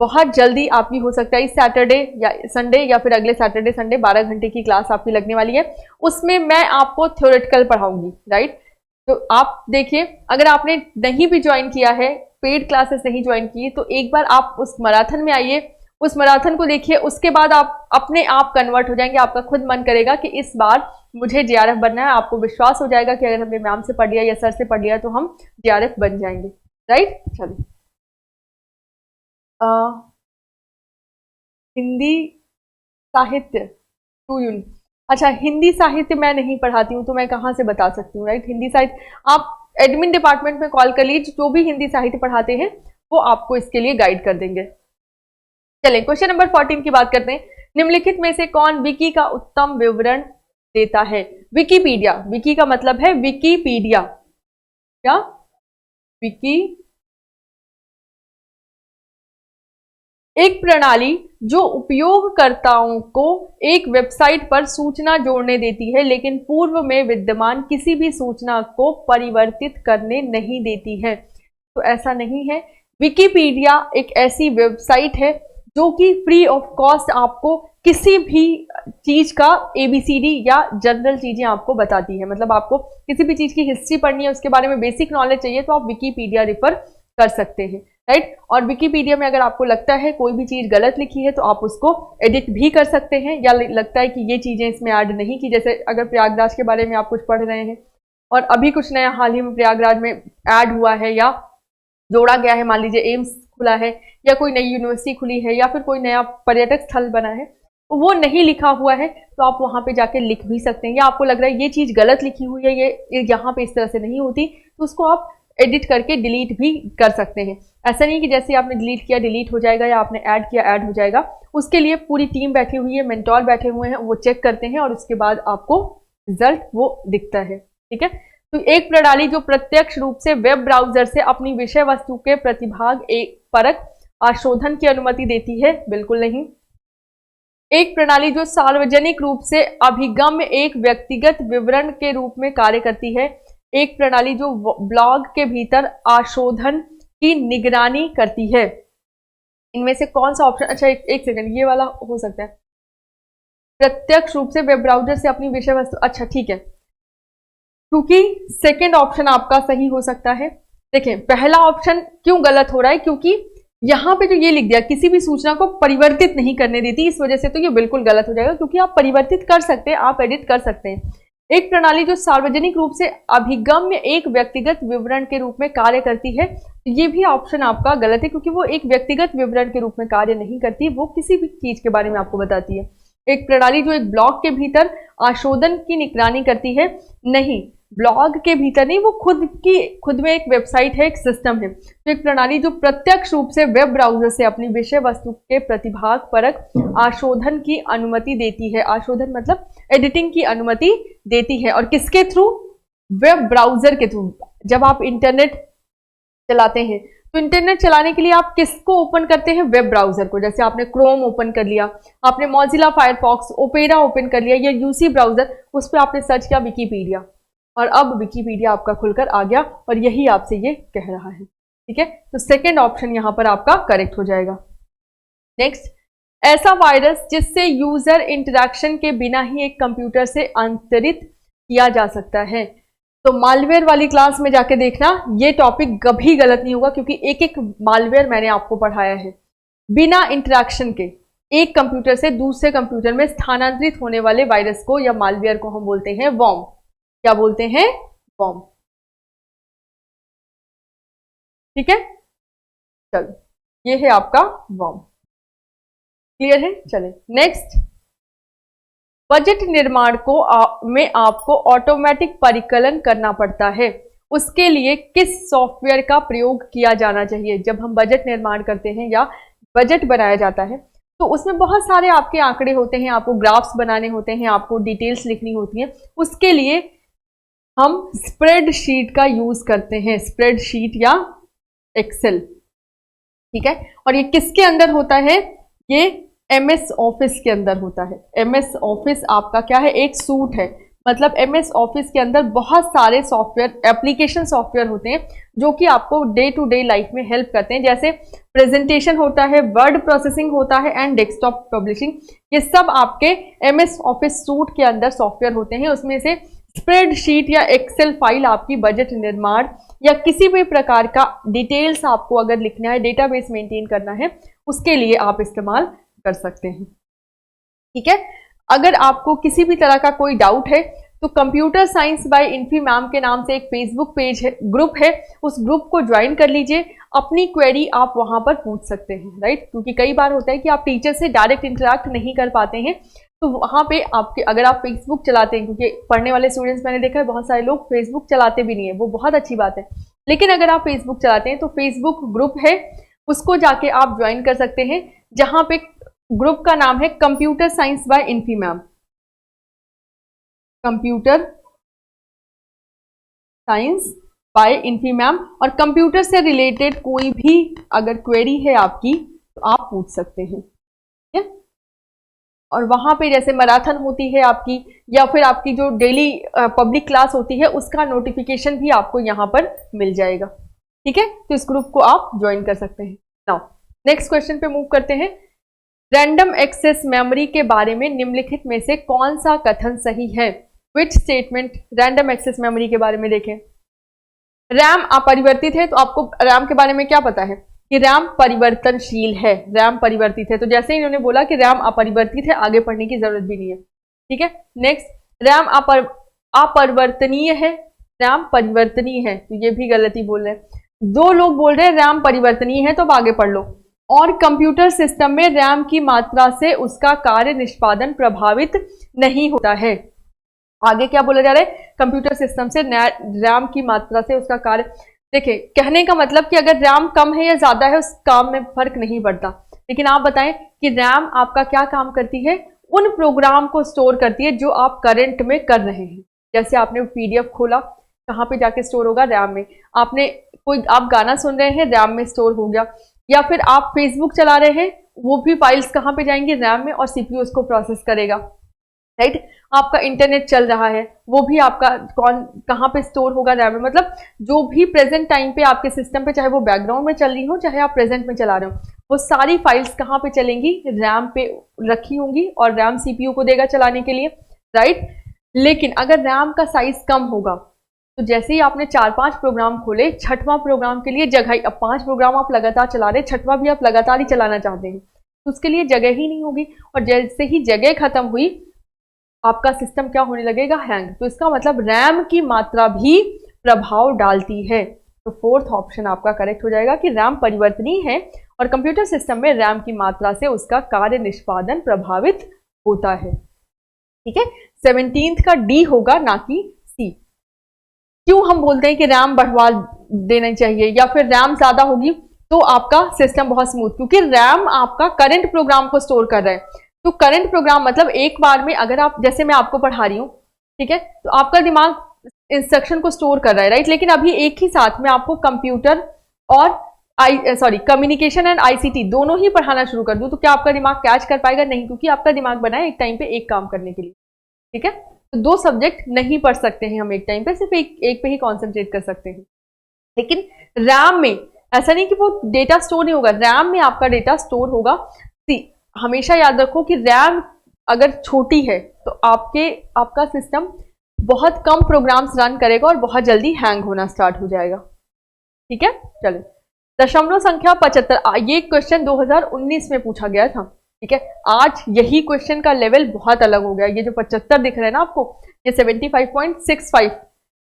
बहुत जल्दी आपकी हो सकता है इस सैटरडे या संडे या फिर अगले सैटरडे संडे 12 घंटे की क्लास आपकी लगने वाली है। उसमें मैं आपको थ्योरेटिकल पढ़ाऊंगी, राइट। तो आप देखिए, अगर आपने नहीं भी ज्वाइन किया है, पेड क्लासेस नहीं ज्वाइन की, तो एक बार आप उस मैराथन में आइए, उस मैराथन को देखिए, उसके बाद आप अपने आप कन्वर्ट हो जाएंगे। आपका खुद मन करेगा कि इस बार मुझे जेआरएफ बनना है। आपको विश्वास हो जाएगा कि अगर हमने मैम से पढ़ लिया या सर से पढ़ लिया तो हम जेआरएफ बन जाएंगे, राइट। चलिए, हिंदी साहित्य 2 यूनिट। अच्छा, हिंदी साहित्य मैं नहीं पढ़ाती हूँ तो मैं कहाँ से बता सकती हूँ, राइट। हिंदी साहित्य आप एडमिन डिपार्टमेंट में कॉल कर लीजिए, जो भी हिंदी साहित्य पढ़ाते हैं वो आपको इसके लिए गाइड कर देंगे। चलिए, क्वेश्चन नंबर 14 की बात करते हैं। निम्नलिखित में से कौन विकी का उत्तम विवरण देता है? विकीपीडिया। विकी का मतलब है विकीपीडिया, क्या? विकी एक प्रणाली जो उपयोगकर्ताओं को एक वेबसाइट पर सूचना जोड़ने देती है लेकिन पूर्व में विद्यमान किसी भी सूचना को परिवर्तित करने नहीं देती है। तो ऐसा नहीं है। विकिपीडिया एक ऐसी वेबसाइट है जो कि फ्री ऑफ कॉस्ट आपको किसी भी चीज का ABCD या जनरल चीजें आपको बताती है। मतलब आपको किसी भी चीज की हिस्ट्री पढ़नी है, उसके बारे में बेसिक नॉलेज चाहिए, तो आप विकिपीडिया रेफर कर सकते हैं, राइट। और विकिपीडिया में अगर आपको लगता है कोई भी चीज गलत लिखी है तो आप उसको एडिट भी कर सकते हैं, या लगता है कि ये चीजें इसमें ऐड नहीं की, जैसे अगर प्रयागराज के बारे में आप कुछ पढ़ रहे हैं और अभी कुछ नया हाल ही में प्रयागराज में ऐड हुआ है या जोड़ा गया है, मान लीजिए एम्स खुला है या कोई नई यूनिवर्सिटी खुली है या फिर कोई नया पर्यटक स्थल बना है, तो वो नहीं लिखा हुआ है तो आप वहां पे जाके लिख भी सकते हैं। या आपको लग रहा है ये चीज गलत लिखी हुई है, ये यहाँ पे इस तरह से नहीं होती, तो उसको आप एडिट करके डिलीट भी कर सकते हैं। ऐसा नहीं कि जैसे आपने डिलीट किया डिलीट हो जाएगा या आपने ऐड किया ऐड हो जाएगा। उसके लिए पूरी टीम बैठी हुई है, मेंटोर बैठे हुए हैं, वो चेक करते हैं और उसके बाद आपको रिजल्ट वो दिखता है, ठीक है। तो एक प्रणाली जो प्रत्यक्ष रूप से वेब ब्राउजर से अपनी विषय वस्तु के प्रतिभाग एक परक आशोधन की अनुमति देती है, बिल्कुल नहीं। एक प्रणाली जो सार्वजनिक रूप से अभिगम्य एक व्यक्तिगत विवरण के रूप में कार्य करती है। एक प्रणाली जो ब्लॉग के भीतर आशोधन की निगरानी करती है। इनमें से कौन सा ऑप्शन, अच्छा एक सेकंड, ये वाला हो सकता है प्रत्यक्ष रूप से वेब ब्राउजर से अपनी विषय वस्तु, अच्छा ठीक है, क्योंकि सेकंड ऑप्शन आपका सही हो सकता है। देखें पहला ऑप्शन क्यों गलत हो रहा है, क्योंकि यहां पे जो ये लिख दिया किसी भी सूचना को परिवर्तित नहीं करने देती, इस वजह से तो ये बिल्कुल गलत हो जाएगा, क्योंकि आप परिवर्तित कर सकते हैं, आप एडिट कर सकते हैं। एक प्रणाली जो सार्वजनिक रूप से अभिगम्य एक व्यक्तिगत विवरण के रूप में कार्य करती है, ये भी ऑप्शन आपका गलत है, क्योंकि वो एक व्यक्तिगत विवरण के रूप में कार्य नहीं करती, वो किसी भी चीज के बारे में आपको बताती है। एक प्रणाली जो एक ब्लॉग के भीतर आशोधन की निगरानी करती है, नहीं, ब्लॉग के भीतर नहीं, वो खुद में एक वेबसाइट है, एक सिस्टम है। तो एक प्रणाली जो प्रत्यक्ष रूप से वेब ब्राउजर से अपनी विषय वस्तु के प्रतिभाग परक आशोधन की अनुमति देती है। आशोधन मतलब एडिटिंग की अनुमति देती है, और किसके थ्रू? वेब ब्राउजर के थ्रू। जब आप इंटरनेट चलाते हैं तो इंटरनेट चलाने के लिए आप किसको ओपन करते हैं? वेब ब्राउजर को। जैसे आपने क्रोम ओपन कर लिया, आपने मोजिला फायरफॉक्स, ओपेरा ओपन कर लिया, या यूसी ब्राउजर, उस पर आपने सर्च किया विकिपीडिया, और अब विकिपीडिया आपका खुलकर आ गया और यही आपसे ये कह रहा है, ठीक है। तो सेकंड ऑप्शन यहां पर आपका करेक्ट हो जाएगा। नेक्स्ट, ऐसा वायरस जिससे यूजर इंटरेक्शन के बिना ही एक कंप्यूटर से अंतरित किया जा सकता है। तो मालवेयर वाली क्लास में जाके देखना, ये टॉपिक कभी गलत नहीं होगा, क्योंकि एक एक मालवेयर मैंने आपको पढ़ाया है। बिना इंटरेक्शन के एक कंप्यूटर से दूसरे कंप्यूटर में स्थानांतरित होने वाले वायरस को या मालवेयर को हम बोलते हैं वॉर्म। क्या बोलते हैं? वॉर्म, ठीक है। चलो, ये है आपका वॉर्म, क्लियर है। चले नेक्स्ट, बजट निर्माण को में आपको ऑटोमेटिक परिकलन करना पड़ता है, उसके लिए किस सॉफ्टवेयर का प्रयोग किया जाना चाहिए? जब हम बजट निर्माण करते हैं या बजट बनाया जाता है तो उसमें बहुत सारे आपके आंकड़े होते हैं, आपको ग्राफ्स बनाने होते हैं, आपको डिटेल्स लिखनी होती है। उसके लिए हम स्प्रेडशीट का यूज करते हैं, स्प्रेडशीट या एक्सेल, ठीक है। और ये किसके अंदर होता है? ये MS ऑफिस के अंदर होता है। MS ऑफिस आपका क्या है? एक सूट है। मतलब MS ऑफिस के अंदर बहुत सारे सॉफ्टवेयर, एप्लीकेशन सॉफ्टवेयर होते हैं जो कि आपको डे टू डे लाइफ में हेल्प करते हैं। जैसे प्रेजेंटेशन होता है, वर्ड प्रोसेसिंग होता है, एंड डेस्कटॉप पब्लिशिंग, ये सब आपके MS ऑफिस सूट के अंदर सॉफ्टवेयर होते हैं। उसमें से स्प्रेडशीट या एक्सेल फाइल आपकी बजट निर्माण या किसी भी प्रकार का डिटेल्स आपको अगर लिखना है, डेटाबेस मेंटेन करना है, उसके लिए आप इस्तेमाल कर सकते हैं, ठीक है। अगर आपको किसी भी तरह का कोई डाउट है तो computer science by Infy ma'am के नाम से एक फेसबुक पेज है, ग्रुप है, उस ग्रुप को ज्वाइन कर लीजिए। अपनी क्वेरी आप वहां पर पूछ सकते हैं, राइट। क्योंकि कई बार होता है कि आप टीचर से डायरेक्ट इंटरेक्ट नहीं कर पाते हैं, तो वहां पे आपके, अगर आप फेसबुक चलाते हैं, क्योंकि पढ़ने वाले स्टूडेंट्स मैंने देखा है बहुत सारे लोग फेसबुक चलाते भी नहीं है, वो बहुत अच्छी बात है, लेकिन अगर आप फेसबुक चलाते हैं तो फेसबुक ग्रुप है, उसको जाके आप ज्वाइन कर सकते हैं, जहां पे ग्रुप का नाम है computer science by Infy ma'am. Computer science by Infy ma'am. और कंप्यूटर से रिलेटेड कोई भी अगर क्वेरी है आपकी तो तो आप पूछ सकते हैं, ठीक है। और वहां पे जैसे मैराथन होती है आपकी, या फिर आपकी जो डेली पब्लिक क्लास होती है, उसका नोटिफिकेशन भी आपको यहाँ पर मिल जाएगा, ठीक है। तो इस ग्रुप को आप ज्वाइन कर सकते हैं। नाउ नेक्स्ट क्वेश्चन पे मूव करते हैं। रैंडम एक्सेस मेमोरी के बारे में निम्नलिखित में से कौन सा कथन सही है? Which statement, random access memory के बारे में देखें। रैम अपरिवर्तित है, तो आपको रैम के बारे में क्या पता है कि रैम परिवर्तनशील है, रैम परिवर्तित है। तो जैसे ही इन्होंने बोला कि रैम अपरिवर्तित है, आगे पढ़ने की जरूरत भी नहीं है, ठीक है। नेक्स्ट, रैम अपरिवर्तनीय है, रैम परिवर्तनीय है, तो ये भी गलती बोल रहे हैं। दो लोग बोल रहे हैं रैम परिवर्तनीय है, तो अब आगे पढ़ लो। और कंप्यूटर सिस्टम में रैम की मात्रा से उसका कार्य निष्पादन प्रभावित नहीं होता है। आगे क्या बोला जा रहा है? कंप्यूटर सिस्टम से रैम की मात्रा से उसका कार्य, देखिए कहने का मतलब कि अगर रैम कम है या ज्यादा है उस काम में फर्क नहीं पड़ता, लेकिन आप बताएं कि रैम आपका क्या काम करती है? उन प्रोग्राम को स्टोर करती है जो आप करंट में कर रहे हैं। जैसे आपने पीडीएफ खोला, कहाँ पे जाके स्टोर होगा? रैम में। आपने आप गाना सुन रहे हैं, रैम में स्टोर हो गया। या फिर आप फेसबुक चला रहे हैं, वो भी फाइल्स कहाँ पे जाएंगी? रैम में, और सीपीयू उसको प्रोसेस करेगा, राइट। आपका इंटरनेट चल रहा है, वो भी आपका कहाँ पे स्टोर होगा? रैम में। मतलब जो भी प्रेजेंट टाइम पे आपके सिस्टम पे, चाहे वो बैकग्राउंड में चल रही हो, चाहे आप प्रेजेंट में चला रहे हो, वो सारी फाइल्स कहाँ पे चलेंगी? रैम पे रखी होंगी, और रैम सीपीयू को देगा चलाने के लिए, राइट। लेकिन अगर रैम का साइज कम होगा, तो जैसे ही आपने 4-5 प्रोग्राम खोले, छठवां प्रोग्राम के लिए जगह ही, अब 5 प्रोग्राम आप लगातार चला रहे, छठवां भी आप लगातार ही चलाना चाहते हैं, तो उसके लिए जगह ही नहीं होगी। और जैसे ही जगह खत्म हुई, आपका सिस्टम क्या होने लगेगा? हैंग। तो इसका मतलब रैम की मात्रा भी प्रभाव डालती है। तो फोर्थ ऑप्शन आपका करेक्ट हो जाएगा कि रैम परिवर्तनीय है और कंप्यूटर सिस्टम में रैम की मात्रा से उसका कार्य निष्पादन प्रभावित होता है, ठीक है। 17th का डी होगा, ना कि सी। क्यों हम बोलते हैं कि रैम बढ़वा देना चाहिए, या फिर रैम ज्यादा होगी तो आपका सिस्टम बहुत स्मूथ? क्योंकि रैम आपका करंट प्रोग्राम को स्टोर कर रहा है। तो करंट प्रोग्राम मतलब एक बार में, अगर आप, जैसे मैं आपको पढ़ा रही हूँ, ठीक है, तो आपका दिमाग इंस्ट्रक्शन को स्टोर कर रहा है, राइट। लेकिन अभी एक ही साथ में आपको कंप्यूटर और कम्युनिकेशन एंड आईसीटी दोनों ही पढ़ाना शुरू कर दूं, तो क्या आपका दिमाग कैच कर पाएगा? नहीं, क्योंकि आपका दिमाग बना है एक टाइम पे एक काम करने के लिए, ठीक है। तो 2 सब्जेक्ट नहीं पढ़ सकते हैं हम एक टाइम पे, सिर्फ एक पे ही कॉन्सेंट्रेट कर सकते हैं। लेकिन रैम में ऐसा नहीं कि वो डेटा स्टोर नहीं होगा, रैम में आपका डेटा स्टोर होगा। हमेशा याद रखो कि रैम अगर छोटी है तो आपका सिस्टम बहुत कम प्रोग्राम्स रन करेगा और बहुत जल्दी हैंग होना स्टार्ट हो जाएगा, ठीक है। चलो, दशमलव संख्या 75, ये क्वेश्चन 2019 में पूछा गया था, ठीक है। आज यही क्वेश्चन का लेवल बहुत अलग हो गया। ये जो 75 दिख रहा है ना आपको, ये 75.65,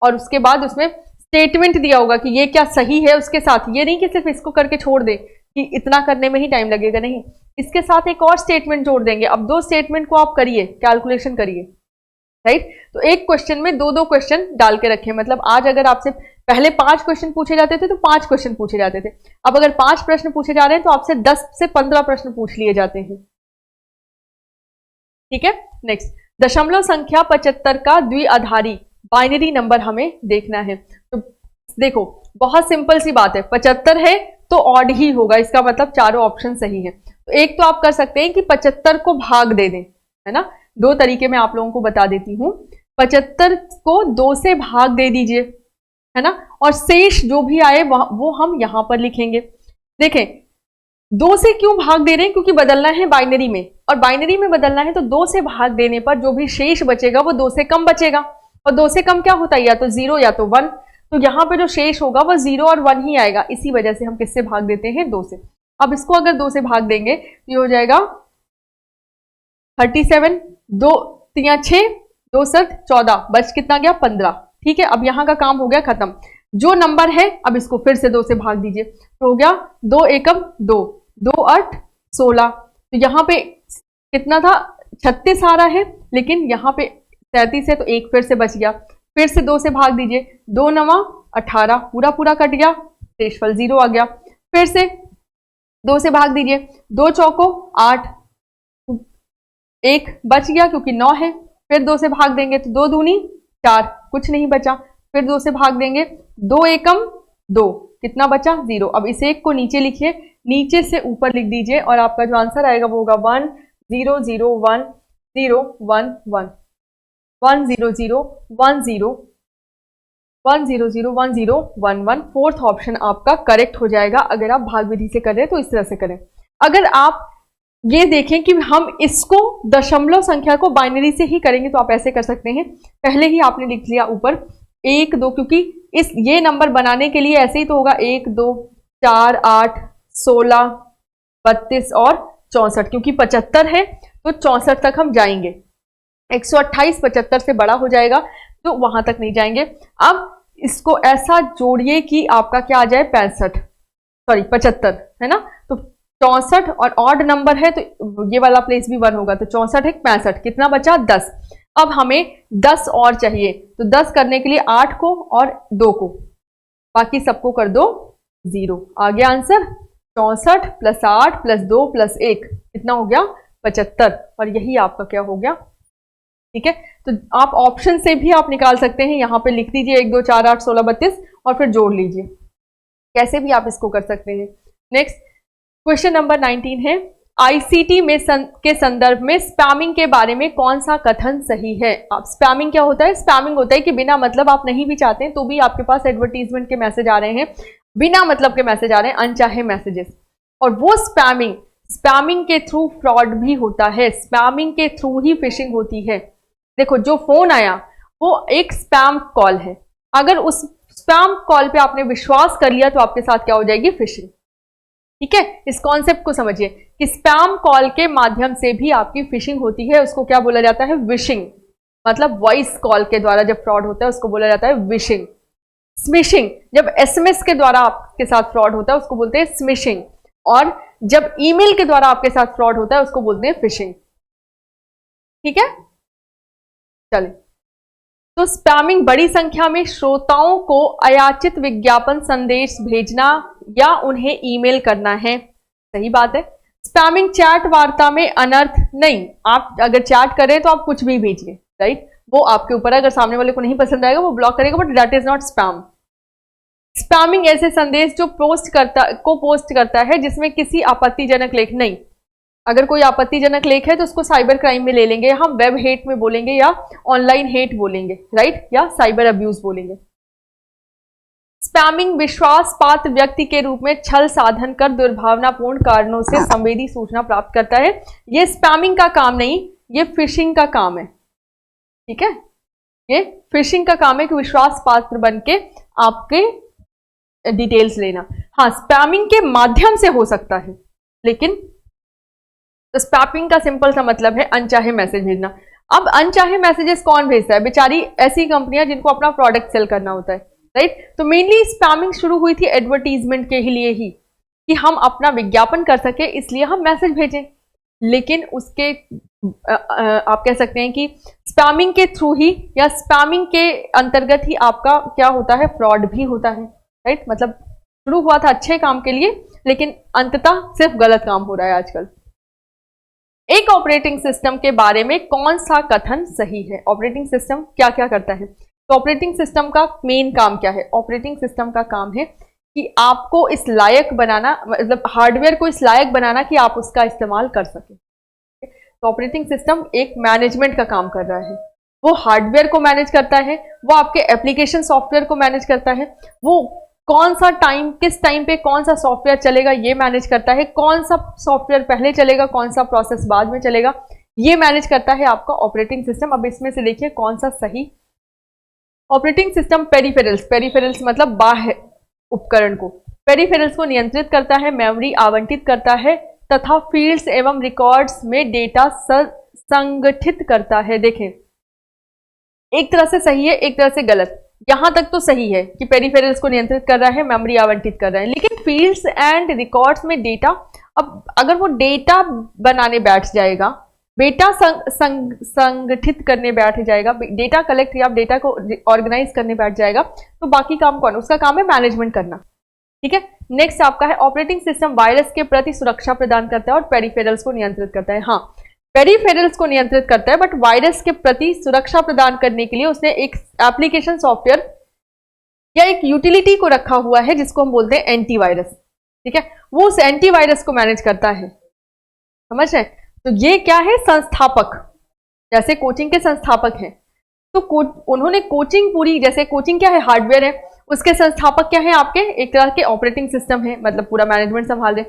और उसके बाद उसमें स्टेटमेंट दिया होगा कि ये क्या सही है, उसके साथ ये नहीं कि सिर्फ इसको करके छोड़ दे कि इतना करने में ही टाइम लगेगा, नहीं, इसके साथ एक और स्टेटमेंट जोड़ देंगे। अब 2 स्टेटमेंट को आप करिए, कैलकुलेशन करिए, राइट। तो एक क्वेश्चन में 2-2 क्वेश्चन डाल के रखें। मतलब आज अगर आपसे पहले 5 क्वेश्चन पूछे जाते थे तो 5 क्वेश्चन पूछे जाते थे, अब अगर 5 प्रश्न पूछे जा रहे हैं तो आपसे 10 से 15 प्रश्न पूछ लिए जाते हैं, ठीक है। नेक्स्ट, दशमलव संख्या 75 का द्विआधारी बाइनरी नंबर हमें देखना है। तो देखो, बहुत सिंपल सी बात है, 75 है तो ऑड ही होगा, इसका मतलब चारों ऑप्शन सही है। तो एक तो आप कर सकते हैं कि 75 को भाग दे दें, है ना। 2 तरीके मैं आप लोगों को बता देती हूँ। 75 को 2 से भाग दे दीजिए, है ना, और शेष जो भी आए वो हम यहां पर लिखेंगे। देखें, 2 से क्यों भाग दे रहे हैं? क्योंकि बदलना है बाइनरी में, और बाइनरी में बदलना है तो 2 से भाग देने पर जो भी शेष बचेगा वो 2 से कम बचेगा, और 2 से कम क्या होता है? या तो 0 या तो 1। तो यहाँ पे जो शेष होगा वो 0 और 1 ही आएगा। इसी वजह से हम किससे भाग देते हैं? 2 से। अब इसको अगर 2 से भाग देंगे तो ये हो जाएगा 37, 2 3 6, 2 7 14, बच कितना गया? 15, ठीक है। अब यहाँ का काम हो गया खत्म। जो नंबर है अब इसको फिर से 2 से भाग दीजिए, तो हो गया 2 एकम 2, 2 8 16। तो यहाँ पे कितना था? 36 आ रहा है, लेकिन यहाँ पे 37 है तो 1 फिर से बच गया। फिर से 2 से भाग दीजिए, 2 9 18, पूरा पूरा कट गया, शेषफल 0 आ गया। फिर से 2 से भाग दीजिए, 2 चौको 8, 1 बच गया क्योंकि 9 है। फिर 2 से भाग देंगे तो 2 दूनी 4, कुछ नहीं बचा। फिर 2 से भाग देंगे, 2 एकम 2, कितना बचा? 0। अब इस 1 को नीचे लिखिए, नीचे से ऊपर लिख दीजिए और आपका जो आंसर आएगा वो होगा 1 0 0 1 0 1 1 1 0 0 1 0 1 0 0 1 0 1 1। फोर्थ ऑप्शन आपका करेक्ट हो जाएगा अगर आप भाग विधि से कर रहे हैं तो इस तरह से करें। अगर आप ये देखें कि हम इसको दशमलव संख्या को बाइनरी से ही करेंगे तो आप ऐसे कर सकते हैं। पहले ही आपने लिख लिया ऊपर 1 2, क्योंकि ये नंबर बनाने के लिए ऐसे ही तो होगा 1 2 4 8 16 32 और 64, क्योंकि 75 है तो 64 तक हम जाएंगे। 128 75 से बड़ा हो जाएगा तो वहां तक नहीं जाएंगे। अब इसको ऐसा जोड़िए कि आपका क्या आ जाए 75 है ना। तो 64 और ऑड नंबर है तो ये वाला प्लेस भी 1 होगा, तो 64 है 65, कितना बचा 10। अब हमें 10 और चाहिए, तो 10 करने के लिए 8 को और 2 को, बाकी सबको कर दो 0। आ गया आंसर 64 + 8 + 2 + 1 कितना हो गया 75, और यही आपका क्या हो गया। ठीक है, तो आप ऑप्शन से भी आप निकाल सकते हैं। यहाँ पे लिख दीजिए 1 2 4 8 16 32 और फिर जोड़ लीजिए, कैसे भी आप इसको कर सकते हैं। नेक्स्ट क्वेश्चन नंबर 19 है, आईसीटी में के संदर्भ में स्पैमिंग के बारे में कौन सा कथन सही है। आप स्पैमिंग क्या होता है? स्पैमिंग होता है कि बिना मतलब आप नहीं भी चाहते हैं तो भी आपके पास एडवर्टीजमेंट के मैसेज आ रहे हैं, बिना मतलब के मैसेज आ रहे हैं, अनचाहे मैसेजेस, और वो स्पैमिंग के थ्रू फ्रॉड भी होता है, स्पैमिंग के थ्रू ही फिशिंग होती है। देखो जो फोन आया वो एक स्पैम कॉल है, अगर उस स्पैम कॉल पे आपने विश्वास कर लिया तो आपके साथ क्या हो जाएगी फिशिंग। ठीक है, इस कॉन्सेप्ट को समझिए कि स्पैम कॉल के माध्यम से भी आपकी फिशिंग होती है। उसको क्या बोला जाता है? विशिंग, मतलब वॉइस कॉल के द्वारा जब फ्रॉड होता है उसको बोला जाता है विशिंग। स्मिशिंग, जब एसएमएस के द्वारा आपके साथ फ्रॉड होता है उसको बोलते हैं स्मिशिंग, और जब ईमेल के द्वारा आपके साथ फ्रॉड होता है उसको बोलते हैं फिशिंग। ठीक है, चलिए, तो स्पैमिंग बड़ी संख्या में श्रोताओं को अयाचित विज्ञापन संदेश भेजना या उन्हें ईमेल करना है। सही बात है। स्पैमिंग चैट वार्ता में अनर्थ नहीं, आप अगर चैट करें तो आप कुछ भी भेजिए, राइट, वो आपके ऊपर है, अगर सामने वाले को नहीं पसंद आएगा वो ब्लॉक करेगा, but that is not spam. Spamming ऐसे संदेश जो पोस्ट करता है जिसमें किसी आपत्तिजनक लेख नहीं, अगर कोई आपत्तिजनक लेख है तो उसको साइबर क्राइम में ले लेंगे, हम वेब हेट में बोलेंगे या ऑनलाइन हेट बोलेंगे, राइट, या साइबर अब्यूज बोलेंगे। स्पैमिंग विश्वास पात्र व्यक्ति के रूप में छल साधन कर दुर्भावनापूर्ण कारणों से संवेदी सूचना प्राप्त करता है। ये स्पैमिंग का काम नहीं, ये फिशिंग का काम है। ठीक है, ये फिशिंग का काम है कि विश्वास पात्र बन के आपके डिटेल्स लेना। हाँ, स्पैमिंग के माध्यम से हो सकता है, लेकिन तो स्पैमिंग का सिंपल सा मतलब है अनचाहे मैसेज भेजना। अब अनचाहे मैसेजेस कौन भेजता है? बेचारी ऐसी कंपनियां जिनको अपना प्रोडक्ट सेल करना होता है, राइट। तो मेनली स्पैमिंग शुरू हुई थी एडवर्टीजमेंट के लिए ही, कि हम अपना विज्ञापन कर सके इसलिए हम मैसेज भेजें, लेकिन उसके आप कह सकते हैं कि स्पैमिंग के थ्रू ही या स्पैमिंग के अंतर्गत ही आपका क्या होता है, फ्रॉड भी होता है, राइट। मतलब शुरू हुआ था अच्छे काम के लिए, लेकिन अंततः सिर्फ गलत काम हो रहा है आजकल। एक ऑपरेटिंग सिस्टम के बारे में कौन सा कथन सही है? ऑपरेटिंग सिस्टम क्या क्या करता है? तो ऑपरेटिंग सिस्टम का मेन काम क्या है? ऑपरेटिंग सिस्टम का काम है कि आपको इस लायक बनाना, मतलब हार्डवेयर को इस लायक बनाना कि आप उसका इस्तेमाल कर सकें। तो ऑपरेटिंग सिस्टम एक मैनेजमेंट का काम कर रहा है, वो हार्डवेयर को मैनेज करता है, वो आपके एप्लीकेशन सॉफ्टवेयर को मैनेज करता है, वो कौन सा टाइम, किस टाइम पे कौन सा सॉफ्टवेयर चलेगा ये मैनेज करता है, कौन सा सॉफ्टवेयर पहले चलेगा, कौन सा प्रोसेस बाद में चलेगा, ये मैनेज करता है आपका ऑपरेटिंग सिस्टम। अब इसमें से देखिए कौन सा सही। ऑपरेटिंग सिस्टम पेरिफेरल्स मतलब बाह्य उपकरण को, पेरिफेरल्स को नियंत्रित करता है, मेमोरी आवंटित करता है तथा फील्ड्स एवं रिकॉर्ड्स में डेटा संगठित करता है। देखें, एक तरह से सही है, एक तरह से गलत। यहां तक तो सही है कि पेरिफेरल्स को नियंत्रित कर रहा है, मेमोरी आवंटित कर रहा है, लेकिन फील्ड्स एंड रिकॉर्ड्स में डेटा, अब अगर वो डेटा बनाने बैठ जाएगा, डेटा संगठित करने बैठ जाएगा, डेटा कलेक्ट या डेटा को ऑर्गेनाइज करने बैठ जाएगा, तो बाकी काम कौन? उसका काम है मैनेजमेंट करना। ठीक है, नेक्स्ट आपका है ऑपरेटिंग सिस्टम वायरस के प्रति सुरक्षा प्रदान करता है और पेरिफेरल्स को नियंत्रित करता है। हाँ, पेरिफेरल्स को नियंत्रित करता है, बट वायरस के प्रति सुरक्षा प्रदान करने के लिए उसने एक एप्लीकेशन सॉफ्टवेयर या एक यूटिलिटी को रखा हुआ है जिसको हम बोलते हैं एंटीवायरस। ठीक है, वो उस एंटीवायरस को मैनेज करता है, समझ रहे? तो ये क्या है, संस्थापक, जैसे कोचिंग के संस्थापक हैं, तो उन्होंने कोचिंग पूरी, जैसे कोचिंग क्या है, हार्डवेयर है, उसके संस्थापक क्या है आपके, एक तरह के ऑपरेटिंग सिस्टम है, मतलब पूरा मैनेजमेंट संभाल रहे।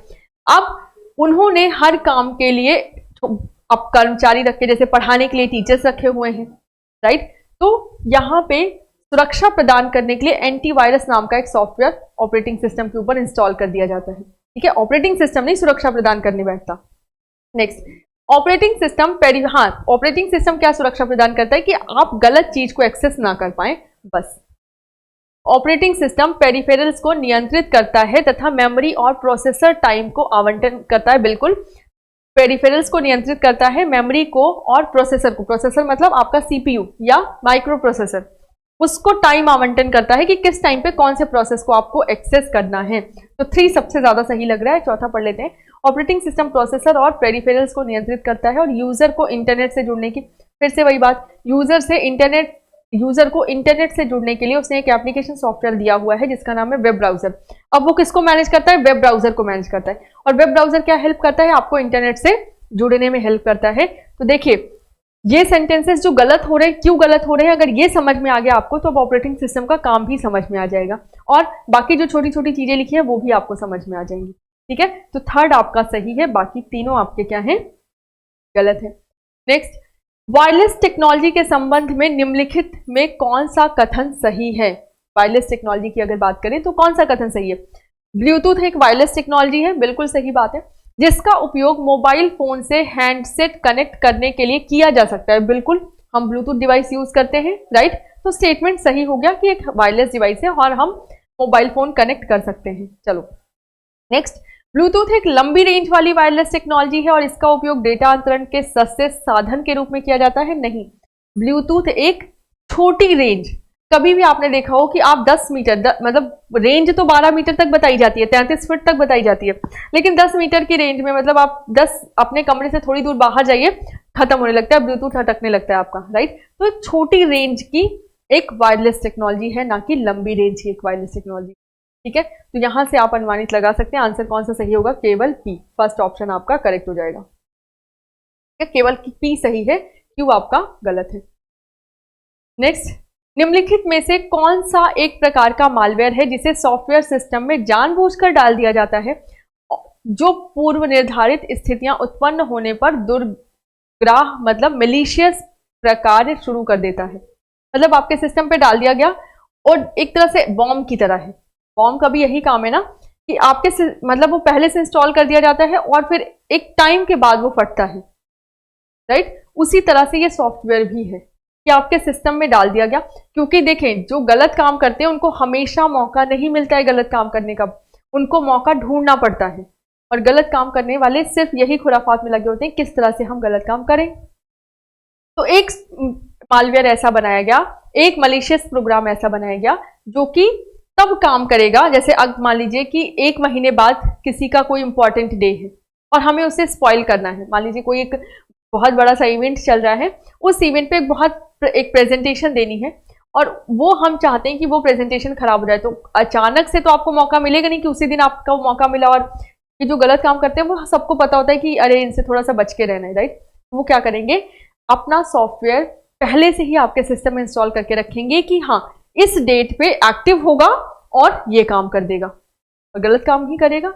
अब उन्होंने हर काम के लिए अब कर्मचारी रखे, जैसे पढ़ाने के लिए टीचर्स रखे हुए हैं, राइट? तो यहाँ पे सुरक्षा प्रदान करने के लिए एंटीवायरस नाम का एक सॉफ्टवेयर ऑपरेटिंग सिस्टम के ऊपर इंस्टॉल कर दिया जाता है, ठीक है? ऑपरेटिंग सिस्टम नहीं सुरक्षा प्रदान करने बैठता। Next, operating system operating system क्या सुरक्षा प्रदान करता है कि आप गलत चीज को एक्सेस ना कर पाए, बस। ऑपरेटिंग सिस्टम पेरिफेरल्स को नियंत्रित करता है तथा मेमोरी और प्रोसेसर टाइम को आवंटन करता है, बिल्कुल, पेरिफेरल्स को नियंत्रित करता है, मेमोरी को और प्रोसेसर को, प्रोसेसर मतलब आपका सीपीयू या माइक्रो प्रोसेसर, उसको टाइम आवंटन करता है कि किस टाइम पे कौन से प्रोसेस को आपको एक्सेस करना है। तो 3 सबसे ज्यादा सही लग रहा है, चौथा पढ़ लेते हैं। ऑपरेटिंग सिस्टम प्रोसेसर और पेरिफेरल्स को नियंत्रित करता है और यूजर को इंटरनेट से जुड़ने की, फिर से वही बात, यूजर को इंटरनेट से जुड़ने के लिए उसने एक एप्लीकेशन सॉफ्टवेयर दिया हुआ है जिसका नाम है वेब ब्राउजर। अब वो किसको मैनेज करता है, वेब ब्राउजर को मैनेज करता है। और वेब ब्राउजर क्या हेल्प करता है, आपको इंटरनेट से जुड़ने में हेल्प करता है। तो देखिए ये सेंटेंसेस जो गलत हो रहे हैं, क्यों गलत हो रहे हैं, अगर ये समझ में आ गया आपको तो अब ऑपरेटिंग सिस्टम का काम भी समझ में आ जाएगा और बाकी जो छोटी छोटी चीजें लिखी है वो भी आपको समझ में आ जाएंगी, ठीक है? तो थर्ड आपका सही है, बाकी तीनों आपके क्या हैं, गलत है। नेक्स्ट, वायरलेस टेक्नोलॉजी के संबंध में निम्नलिखित में कौन सा कथन सही है? वायरलेस टेक्नोलॉजी की अगर बात करें तो कौन सा कथन सही है? ब्लूटूथ एक वायरलेस टेक्नोलॉजी है, बिल्कुल सही बात है, जिसका उपयोग मोबाइल फोन से हैंडसेट कनेक्ट करने के लिए किया जा सकता है, बिल्कुल, हम ब्लूटूथ डिवाइस यूज करते हैं, राइट? तो स्टेटमेंट सही हो गया कि एक वायरलेस डिवाइस है और हम मोबाइल फोन कनेक्ट कर सकते हैं। चलो नेक्स्ट, ब्लूटूथ एक लंबी रेंज वाली वायरलेस टेक्नोलॉजी है और इसका उपयोग डेटा अंतरण के सस्ते साधन के रूप में किया जाता है, नहीं, ब्लूटूथ एक छोटी रेंज, कभी भी आपने देखा हो कि आप 10 मीटर मतलब रेंज तो 12 मीटर तक बताई जाती है, 33 फीट तक बताई जाती है, लेकिन 10 मीटर की रेंज में मतलब आप 10 अपने कमरे से थोड़ी दूर बाहर जाइए, खत्म होने लगता है, ब्लूटूथ अटकने लगता है आपका, राइट? तो एक छोटी रेंज की एक वायरलेस टेक्नोलॉजी है, ना कि लंबी रेंज की एक वायरलेस टेक्नोलॉजी, ठीक है? तो यहां से आप अनुमानित लगा सकते हैं आंसर कौन सा सही होगा, केवल पी, फर्स्ट ऑप्शन आपका करेक्ट हो जाएगा, केवल पी सही है, क्यों आपका गलत है। नेक्स्ट, निम्नलिखित में से कौन सा एक प्रकार का मालवेयर है जिसे सॉफ्टवेयर सिस्टम में जानबूझकर डाल दिया जाता है, जो पूर्व निर्धारित स्थितियां उत्पन्न होने पर दुर्ग्राह मतलब मलिशियस प्रकार शुरू कर देता है? मतलब आपके सिस्टम पे डाल दिया गया और एक तरह से बॉम्ब की तरह है, बॉम्ब का भी यही काम है ना कि आपके मतलब वो पहले से इंस्टॉल कर दिया जाता है और फिर एक टाइम के बाद वो फटता है, राइट? उसी तरह से ये सॉफ्टवेयर भी है कि आपके सिस्टम में डाल दिया गया, क्योंकि देखें जो गलत काम करते हैं उनको हमेशा मौका नहीं मिलता है गलत काम करने का, उनको मौका ढूंढना पड़ता है और गलत काम करने वाले सिर्फ यही खुराफात में लगे होते हैं किस तरह से हम गलत काम करें। तो एक मालवेयर ऐसा बनाया गया, एक मलिशियस प्रोग्राम ऐसा बनाया गया जो कि तब काम करेगा, जैसे अब मान लीजिए कि 1 महीने बाद किसी का कोई इंपॉर्टेंट डे है और हमें उसे स्पॉइल करना है, मान लीजिए कोई एक बहुत बड़ा सा इवेंट चल रहा है, उस इवेंट पे एक प्रेजेंटेशन देनी है और वो हम चाहते हैं कि वो प्रेजेंटेशन खराब हो जाए, तो अचानक से तो आपको मौका मिलेगा नहीं कि उसी दिन आपको मौका मिला, और ये जो गलत काम करते हैं वो सबको पता होता है कि अरे इनसे थोड़ा सा बच के रहना है, राइट? वो क्या करेंगे, अपना सॉफ्टवेयर पहले से ही आपके सिस्टम में इंस्टॉल करके रखेंगे कि हाँ इस डेट पे एक्टिव होगा और ये काम कर देगा, और गलत काम ही करेगा,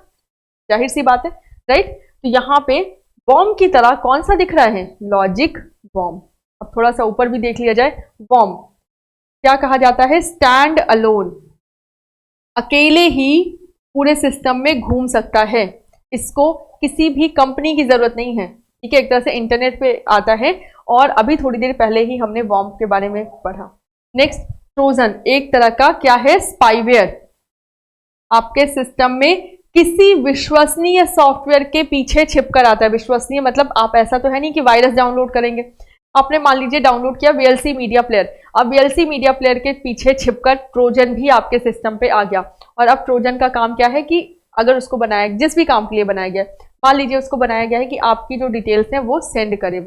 जाहिर सी बात है, राइट? तो यहाँ पे बॉम्ब की तरह कौन सा दिख रहा है, लॉजिक बॉम्ब। अब थोड़ा सा ऊपर भी देख लिया जाए, बॉम्ब क्या कहा जाता है, स्टैंड अलोन, अकेले ही पूरे सिस्टम में घूम सकता है, इसको किसी भी कंपनी की जरूरत नहीं है, ठीक है? एक तरह से इंटरनेट पे आता है और अभी थोड़ी देर पहले ही हमने बॉम्ब के बारे में पढ़ा। नेक्स्ट, ट्रोजन एक तरह का क्या है, स्पाईवेयर, आपके सिस्टम में किसी विश्वसनीय सॉफ्टवेयर के पीछे छिपकर आता है। विश्वसनीय मतलब आप ऐसा तो है नहीं कि वायरस डाउनलोड करेंगे, आपने मान लीजिए डाउनलोड किया वीएलसी मीडिया प्लेयर, अब वीएलसी मीडिया प्लेयर के पीछे छिपकर ट्रोजन भी आपके सिस्टम पे आ गया, और अब ट्रोजन का काम क्या है कि अगर उसको बनाया, जिस भी काम के लिए बनाया गया, मान लीजिए उसको बनाया गया है कि आपकी जो डिटेल्स हैं वो सेंड करे,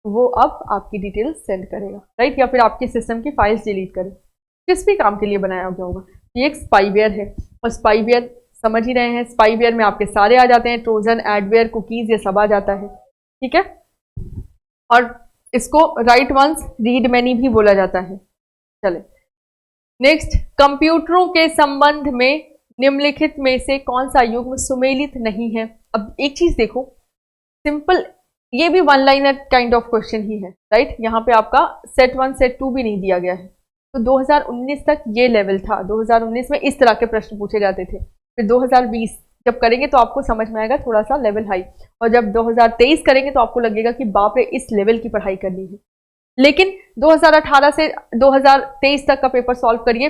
वो अब आपकी डिटेल्स सेंड करेगा, राइट? या फिर आपके सिस्टम की फाइल्स डिलीट करे, किस भी काम के लिए बनाया गया होगा, ये एक स्पाईवेयर है। और स्पाईवेयर समझ ही रहे हैं। स्पाईवेयर में आपके सारे आ जाते हैं, ट्रोजन, एडवेयर, कुकीज, ये सब आ जाता है, ठीक है। और इसको राइट वंस रीड मैनी भी बोला जाता है। चले नेक्स्ट, कंप्यूटरों के संबंध में निम्नलिखित में से कौन सा युग्म सुमेलित नहीं है। अब एक चीज देखो, सिंपल, ये भी one liner kind of question ही है, राइट। यहाँ पे आपका सेट 1 सेट 2 भी नहीं दिया गया है। तो 2019 तक ये लेवल था, 2019 में इस तरह के प्रश्न पूछे जाते थे। फिर 2020 जब करेंगे तो आपको समझ में आएगा थोड़ा सा लेवल हाई, और जब 2023 करेंगे तो आपको लगेगा कि बाप रे, इस लेवल की पढ़ाई करनी है। लेकिन 2018 से 2023 तक का पेपर सॉल्व करिए,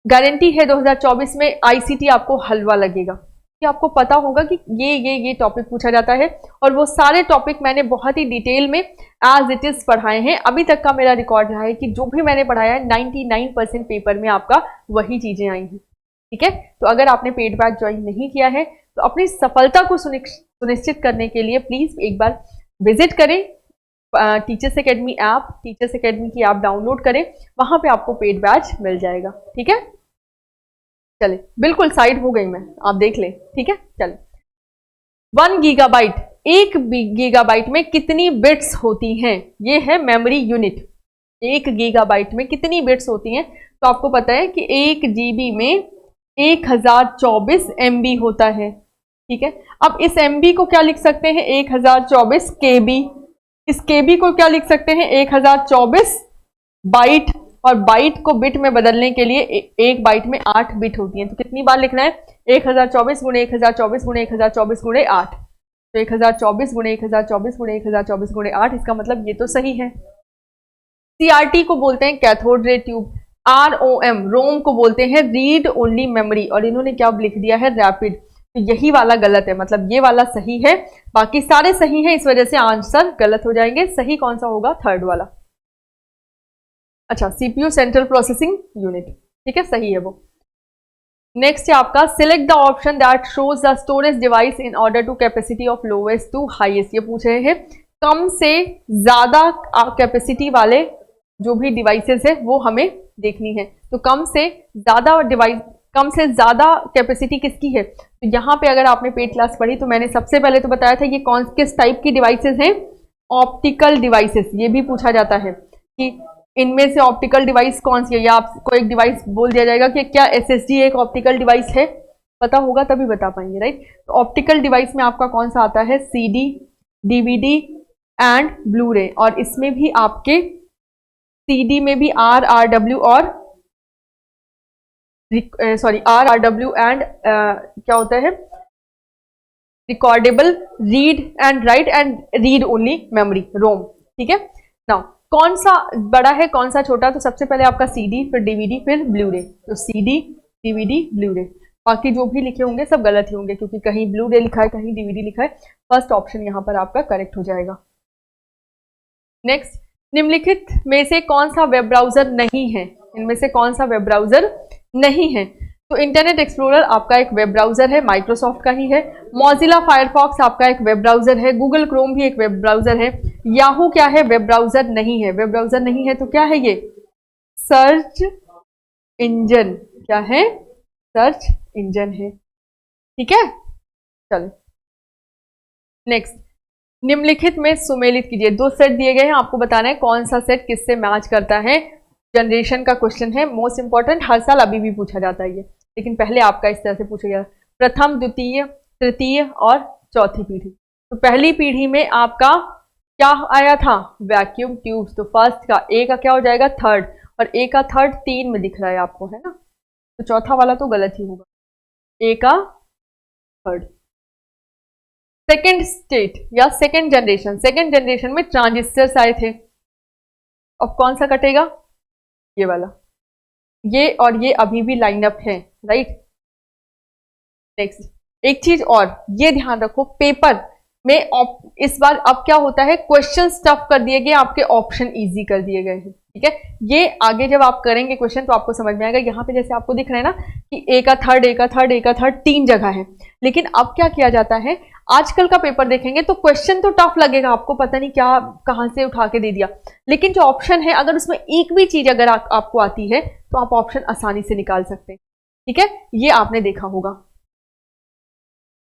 गारंटी है 2024 में आईसीटी आपको हलवा लगेगा, कि आपको पता होगा कि ये टॉपिक पूछा जाता है। और वो सारे टॉपिक मैंने बहुत ही डिटेल में एज इट इज पढ़ाए हैं। अभी तक का मेरा रिकॉर्ड रहा है कि जो भी मैंने पढ़ाया है 99% पेपर में आपका वही चीजें आई हैं, ठीक है। तो अगर आपने पेड बैच ज्वाइन नहीं किया है तो अपनी सफलता को सुनिश्चित करने के लिए प्लीज एक बार विजिट करें teachers academy app, teachers academy की ऐप डाउनलोड करें, वहां पे आपको पेड बैच मिल जाएगा, ठीक है। चले बिल्कुल साइड हो गई मैं, आप देख लें, ठीक है। चले 1 गीगाबाइट, 1 गीगाबाइट में कितनी बिट्स होती हैं, ये है मेमोरी यूनिट। 1 गीगाबाइट में कितनी बिट्स होती हैं, तो आपको पता है कि 1 जीबी में 1024 MB होता है, ठीक है। अब इस MB को क्या लिख सकते हैं, 1024 KB। इस KB को क्या लिख सकते हैं, 1024 बाइट। और बाइट को बिट में बदलने के लिए एक बाइट में 8 बिट होती हैं। तो कितनी बार लिखना है, 1024 गुणे 1024 गुणे 1024 गुणे 8। तो 1024 गुणे 1024 गुणे 1024 गुणे 8, इसका मतलब ये तो सही है। CRT को बोलते हैं कैथोड रे ट्यूब। ROM, रोम को बोलते हैं रीड ओनली मेमोरी, और इन्होंने क्या लिख दिया है, रैपिड। तो यही वाला गलत है, मतलब ये वाला सही है, बाकी सारे सही हैं, इस वजह से आंसर गलत हो जाएंगे। सही कौन सा होगा, थर्ड वाला। अच्छा, CPU सेंट्रल प्रोसेसिंग यूनिट, ठीक है, सही है वो। नेक्स्ट है आपका, select the option that shows the storage device in order to capacity of lowest to highest. ये पूछ रहे हैं कम से ज्यादा कैपेसिटी वाले जो भी डिवाइसेस है वो हमें देखनी है। तो कम से ज्यादा डिवाइस, कम से ज्यादा कैपेसिटी किसकी है। तो यहाँ पे अगर आपने पेड क्लास पढ़ी तो मैंने सबसे पहले तो बताया था ये किस टाइप की डिवाइसेस हैं, ऑप्टिकल डिवाइसेस। ये भी पूछा जाता है कि इनमें से ऑप्टिकल डिवाइस कौन सी है, या आपको एक डिवाइस बोल दिया जाएगा कि क्या SSD एक ऑप्टिकल डिवाइस है, पता होगा तभी बता पाएंगे, राइट। तो ऑप्टिकल डिवाइस में आपका कौन सा आता है, CD, DVD एंड ब्लू रे। और इसमें भी आपके CD में भी RRW और RRW एंड क्या होता है, recordable read and write and read only memory, ROM, ठीक है। नाउ कौन सा बड़ा है कौन सा छोटा, तो सबसे पहले आपका CD, फिर DVD, फिर ब्लू रे। तो CD, DVD, ब्लू रे। बाकी जो भी लिखे होंगे सब गलत ही होंगे, क्योंकि कहीं ब्लू रे लिखा है, कहीं DVD लिखा है। फर्स्ट ऑप्शन यहाँ पर आपका करेक्ट हो जाएगा। नेक्स्ट, निम्नलिखित में से कौन सा वेब ब्राउजर नहीं है, इनमें से कौन सा वेब ब्राउजर नहीं है। तो इंटरनेट एक्सप्लोरर आपका एक वेब ब्राउजर है, माइक्रोसॉफ्ट का ही है। मोजिला फायरफॉक्स आपका एक वेब ब्राउजर है। गूगल क्रोम भी एक वेब ब्राउजर है। याहू क्या है, वेब ब्राउजर नहीं है। वेब ब्राउजर नहीं है तो क्या है ये, सर्च इंजन। क्या है, सर्च इंजन है, ठीक है। चलो नेक्स्ट, निम्नलिखित में सुमेलित कीजिए। 2 सेट दिए गए हैं, आपको बताना है कौन सा सेट किससे मैच करता है। जनरेशन का क्वेश्चन है, मोस्ट इंपॉर्टेंट, हर साल अभी भी पूछा जाता है ये, लेकिन पहले आपका इस तरह से पूछा गया, प्रथम, द्वितीय, तृतीय और चौथी पीढ़ी। तो पहली पीढ़ी में आपका क्या आया था, वैक्यूम ट्यूब्स। तो फर्स्ट का ए का क्या हो जाएगा, थर्ड, और ए का थर्ड 3 में दिख रहा है आपको, है ना। तो चौथा वाला तो गलत ही होगा, ए का थर्ड। सेकेंड स्टेट या सेकेंड जनरेशन में ट्रांजिस्टर्स आए थे। अब कौन सा कटेगा, ये वाला, ये और ये अभी भी लाइनअप है, राइट। नेक्स्ट, एक चीज और ये ध्यान रखो, पेपर में इस बार अब क्या होता है, क्वेश्चन टफ कर दिए गए, आपके ऑप्शन इजी कर दिए गए हैं, ठीक है। ये आगे जब आप करेंगे क्वेश्चन तो आपको समझ में आएगा। यहाँ पे जैसे आपको दिख रहा है ना कि ए का थर्ड, ए का थर्ड, ए का थर्ड 3 जगह है, लेकिन अब क्या किया जाता है, आजकल का पेपर देखेंगे तो क्वेश्चन तो टफ लगेगा आपको, पता नहीं क्या कहाँ से उठा के दे दिया, लेकिन जो ऑप्शन है अगर उसमें एक भी चीज अगर आपको आती है तो आप ऑप्शन आसानी से निकाल सकते हैं, ठीक है। ये आपने देखा होगा।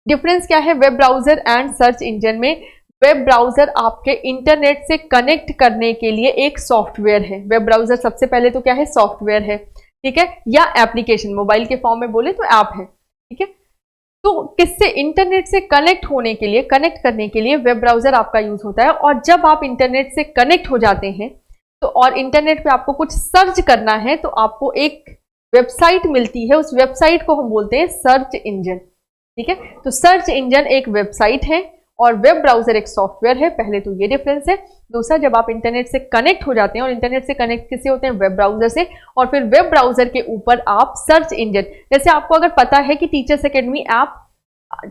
डिफरेंस क्या है web browser and search engine में? वेब ब्राउजर आपके इंटरनेट से कनेक्ट करने के लिए एक सॉफ्टवेयर है। वेब ब्राउजर सबसे पहले तो क्या है? सॉफ्टवेयर है, ठीक है, या एप्लीकेशन, मोबाइल के फॉर्म में बोले तो ऐप है, ठीक है। तो किससे? इंटरनेट से कनेक्ट होने के लिए, कनेक्ट करने के लिए वेब ब्राउजर आपका यूज होता है। और जब आप इंटरनेट से कनेक्ट हो जाते हैं तो और इंटरनेट पे आपको कुछ सर्च करना है तो आपको एक वेबसाइट मिलती है, उस वेबसाइट को हम बोलते हैं सर्च इंजन, ठीक है। तो सर्च इंजन एक वेबसाइट है और वेब ब्राउजर एक सॉफ्टवेयर है। पहले तो ये डिफरेंस है। दूसरा, जब आप इंटरनेट से कनेक्ट हो जाते हैं, और इंटरनेट से कनेक्ट किससे होते हैं? वेब ब्राउजर से, और फिर वेब ब्राउजर के ऊपर आप सर्च इंजन, जैसे आपको अगर पता है कि टीचर्स अकेडमी ऐप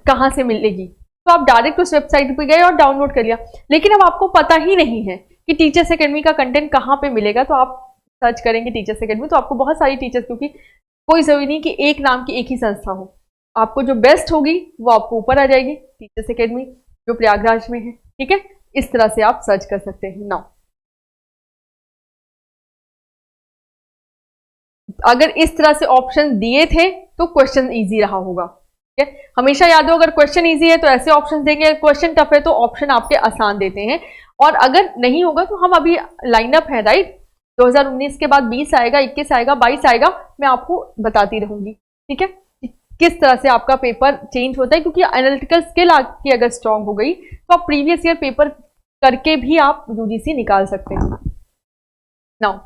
कहाँ से मिलेगी तो आप डायरेक्ट उस वेबसाइट पे गए और डाउनलोड कर लिया। लेकिन अब आपको पता ही नहीं है कि टीचर्स अकेडमी का कंटेंट कहाँ पे मिलेगा, तो आप सर्च करेंगे टीचर्स अकेडमी, तो आपको बहुत सारी टीचर्स, क्योंकि कोई जरूरी नहीं कि एक नाम की एक ही संस्था हो, आपको जो बेस्ट होगी वो आपको ऊपर आ जाएगी, टीचर्स अकेडमी जो प्रयागराज में है, ठीक है। इस तरह से आप सर्च कर सकते हैं। नाउ अगर इस तरह से ऑप्शन दिए थे तो क्वेश्चन इजी रहा होगा, ठीक है। हमेशा याद हो, अगर क्वेश्चन इजी है तो ऐसे ऑप्शन देंगे, क्वेश्चन टफ है तो ऑप्शन आपके आसान देते हैं। और अगर नहीं होगा तो हम अभी लाइनअप है, राइट, 2019 के बाद 20 आएगा, 21 आएगा, 22 आएगा, मैं आपको बताती रहूंगी, ठीक है, किस तरह से आपका पेपर चेंज होता है। क्योंकि एनालिटिकल स्किल आपकी अगर स्ट्रांग हो गई तो आप प्रीवियस ईयर पेपर करके भी आप यूजीसी निकाल सकते हैं। नाउ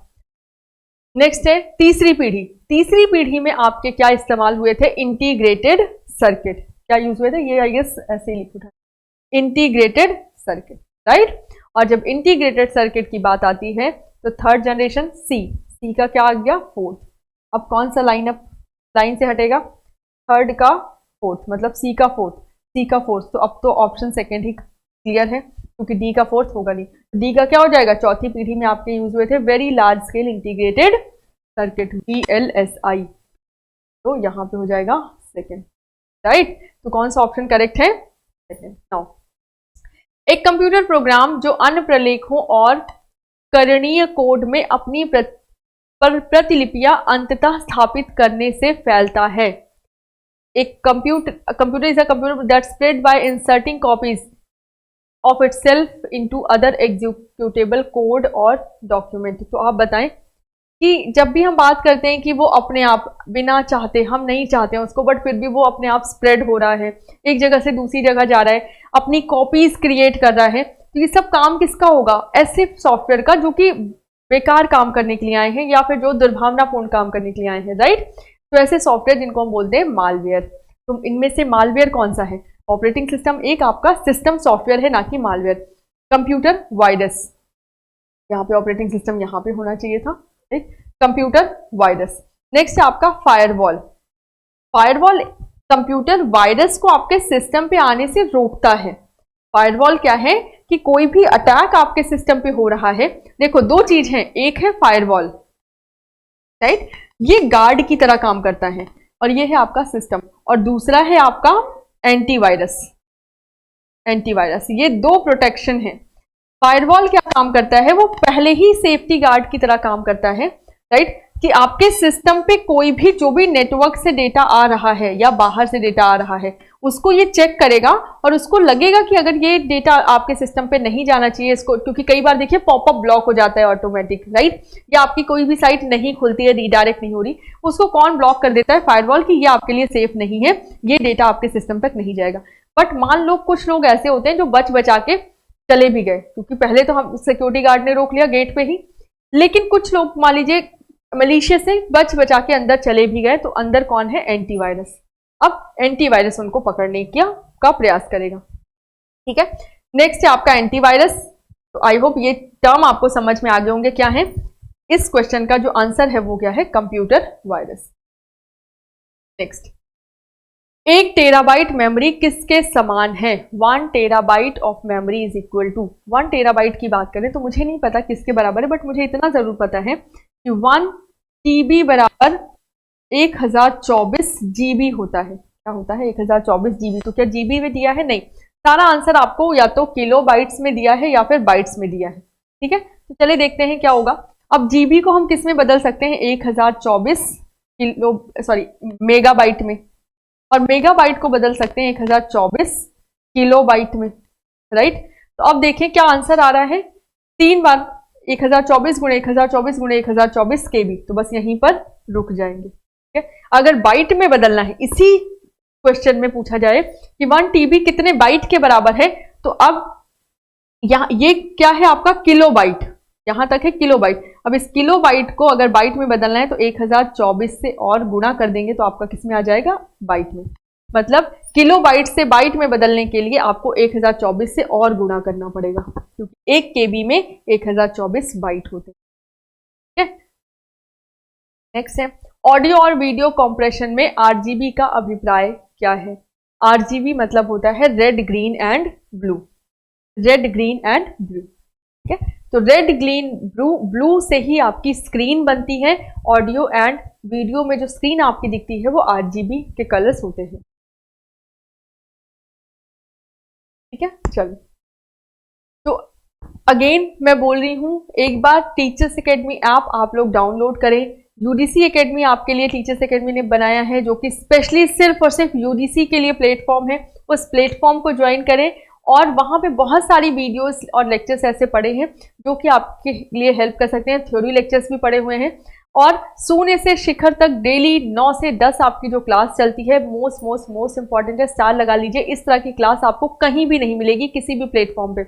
नेक्स्ट है तीसरी पीढ़ी। तीसरी पीढ़ी में आपके क्या इस्तेमाल हुए थे? Integrated circuit. क्या यूज हुए थे? ये आई गेस ऐसे ही लिखा था, इंटीग्रेटेड सर्किट, राइट। और जब इंटीग्रेटेड सर्किट की बात आती है तो थर्ड जनरेशन सी का क्या आ गया? फोर्थ। अब कौन सा लाइन से हटेगा? थर्ड का फोर्थ, मतलब सी का फोर्थ। तो अब तो ऑप्शन सेकेंड ही क्लियर है, क्योंकि डी का फोर्थ होगा नहीं। डी का क्या हो जाएगा? चौथी पीढ़ी में आपके यूज हुए थे very large scale integrated circuit, VLSI, तो यहां पे हो जाएगा सेकेंड, राइट। तो कौन सा ऑप्शन करेक्ट है? सेकेंड। नाउ एक कंप्यूटर प्रोग्राम जो अन्य प्रलेखों और करणीय कोड में अपनी प्रतिलिपियां अंततः स्थापित करने से फैलता है। एक computer is a computer that spread by inserting copies of itself into other executable code और डॉक्यूमेंट। तो आप बताएं कि जब भी हम बात करते हैं कि वो अपने आप बिना चाहते, हम नहीं चाहते हैं उसको, बट फिर भी वो अपने आप स्प्रेड हो रहा है, एक जगह से दूसरी जगह जा रहा है, अपनी कॉपीज क्रिएट कर रहा है, तो ये सब काम किसका होगा? ऐसे सॉफ्टवेयर का जो कि बेकार काम करने के लिए आए हैं या फिर जो दुर्भावनापूर्ण काम करने के लिए आए हैं, राइट। तो ऐसे सॉफ्टवेयर जिनको हम बोलते हैं मालवेयर। तो इनमें से मालवेयर कौन सा है? ऑपरेटिंग सिस्टम एक आपका सिस्टम सॉफ्टवेयर है, ना कि मालवेयर। कंप्यूटर वायरस, यहाँ पे ऑपरेटिंग सिस्टम यहाँ पे होना चाहिए था, राइट, कंप्यूटर वायरस। नेक्स्ट है आपका फायरवॉल। फायरवॉल कंप्यूटर वायरस को आपके सिस्टम पे आने से रोकता है। फायरवॉल क्या है? कि कोई भी अटैक आपके सिस्टम पे हो रहा है, देखो दो चीज है, एक है फायरवॉल, राइट, ये गार्ड की तरह काम करता है, और ये है आपका सिस्टम, और दूसरा है आपका एंटीवायरस। एंटीवायरस, ये दो प्रोटेक्शन है। फायरवॉल क्या काम करता है? वो पहले ही सेफ्टी गार्ड की तरह काम करता है, राइट, कि आपके सिस्टम पे कोई भी जो भी नेटवर्क से डेटा आ रहा है या बाहर से डेटा आ रहा है उसको ये चेक करेगा, और उसको लगेगा कि अगर ये डेटा आपके सिस्टम पे नहीं जाना चाहिए इसको, क्योंकि कई बार देखिए पॉपअप ब्लॉक हो जाता है ऑटोमेटिक, राइट, या आपकी कोई भी साइट नहीं खुलती है, रीडायरेक्ट नहीं हो रही, उसको कौन ब्लॉक कर देता है? फायरवॉल, कि ये आपके लिए सेफ नहीं है, ये डेटा आपके सिस्टम तक नहीं जाएगा। बट मान लो कुछ लोग ऐसे होते हैं जो बच बचा के चले भी गए, क्योंकि पहले तो हम सिक्योरिटी गार्ड ने रोक लिया गेट पे ही, लेकिन कुछ लोग मान लीजिए मलेशिया से बच बचा के अंदर चले भी गए, तो अंदर कौन है? एंटीवायरस। अब एंटीवायरस उनको पकड़ने का प्रयास करेगा, ठीक है। नेक्स्ट है आपका एंटीवायरस। तो आई होप ये टर्म आपको समझ में आ गए होंगे क्या है। इस क्वेश्चन का जो आंसर है वो क्या है? Computer virus. Next, 1 terabyte memory किसके समान है? 1 terabyte of memory is equal to, 1 terabyte की बात करें तो मुझे नहीं पता किसके बराबर है, बट मुझे इतना जरूर पता है कि 1 TB बराबर 1024 GB होता है। क्या होता है? 1024 GB। तो क्या GB में दिया है? नहीं, सारा आंसर आपको या तो किलो बाइट्स में दिया है या फिर बाइट्स में दिया है, ठीक है। तो चलिए देखते हैं क्या होगा। अब GB को हम किस में बदल सकते हैं? 1024 मेगाबाइट में, और मेगाबाइट को बदल सकते हैं 1024 किलोबाइट में, राइट। तो अब देखें क्या आंसर आ रहा है, 3 बार 1024 गुणे 1024 गुणे 1024 KB, तो बस यहीं पर रुक जाएंगे, ठीक है। अगर बाइट में बदलना है, इसी क्वेश्चन में पूछा जाए कि 1 TB कितने बाइट के बराबर है, तो अब यहाँ ये क्या है आपका किलोबाइट, यहां तक है किलोबाइट। अब इस किलोबाइट को अगर बाइट में बदलना है तो 1024 से और गुणा कर देंगे तो आपका किस में आ जाएगा, बाइट में। मतलब किलोबाइट से बाइट में बदलने के लिए आपको 1024 से और गुणा करना पड़ेगा, क्योंकि 1 KB में 1024 बाइट होते हैं, ठीक है। नेक्स्ट है, ऑडियो और वीडियो कंप्रेशन में RGB का अभिप्राय क्या है। RGB मतलब होता है red green and blue, red green and blue, ठीक है। तो रेड ग्रीन ब्लू से ही आपकी स्क्रीन बनती है। ऑडियो एंड वीडियो में जो स्क्रीन आपकी दिखती है वो RGB के कलर्स होते हैं, ठीक है। चलो, तो अगेन मैं बोल रही हूं, एक बार टीचर्स एकेडमी ऐप आप लोग डाउनलोड करें। UGC एकेडमी आपके लिए टीचर्स एकेडमी ने बनाया है, जो कि स्पेशली सिर्फ और सिर्फ UGC के लिए प्लेटफॉर्म है। उस प्लेटफॉर्म को ज्वाइन करें और वहाँ पे बहुत सारी वीडियोस और लेक्चर्स ऐसे पड़े हैं जो कि आपके लिए हेल्प कर सकते हैं। थ्योरी लेक्चर्स भी पड़े हुए हैं और शून्य से शिखर तक डेली 9 से 10 आपकी जो क्लास चलती है, मोस्ट इंपॉर्टेंट है, स्टार लगा लीजिए। इस तरह की क्लास आपको कहीं भी नहीं मिलेगी, किसी भी प्लेटफॉर्म पे।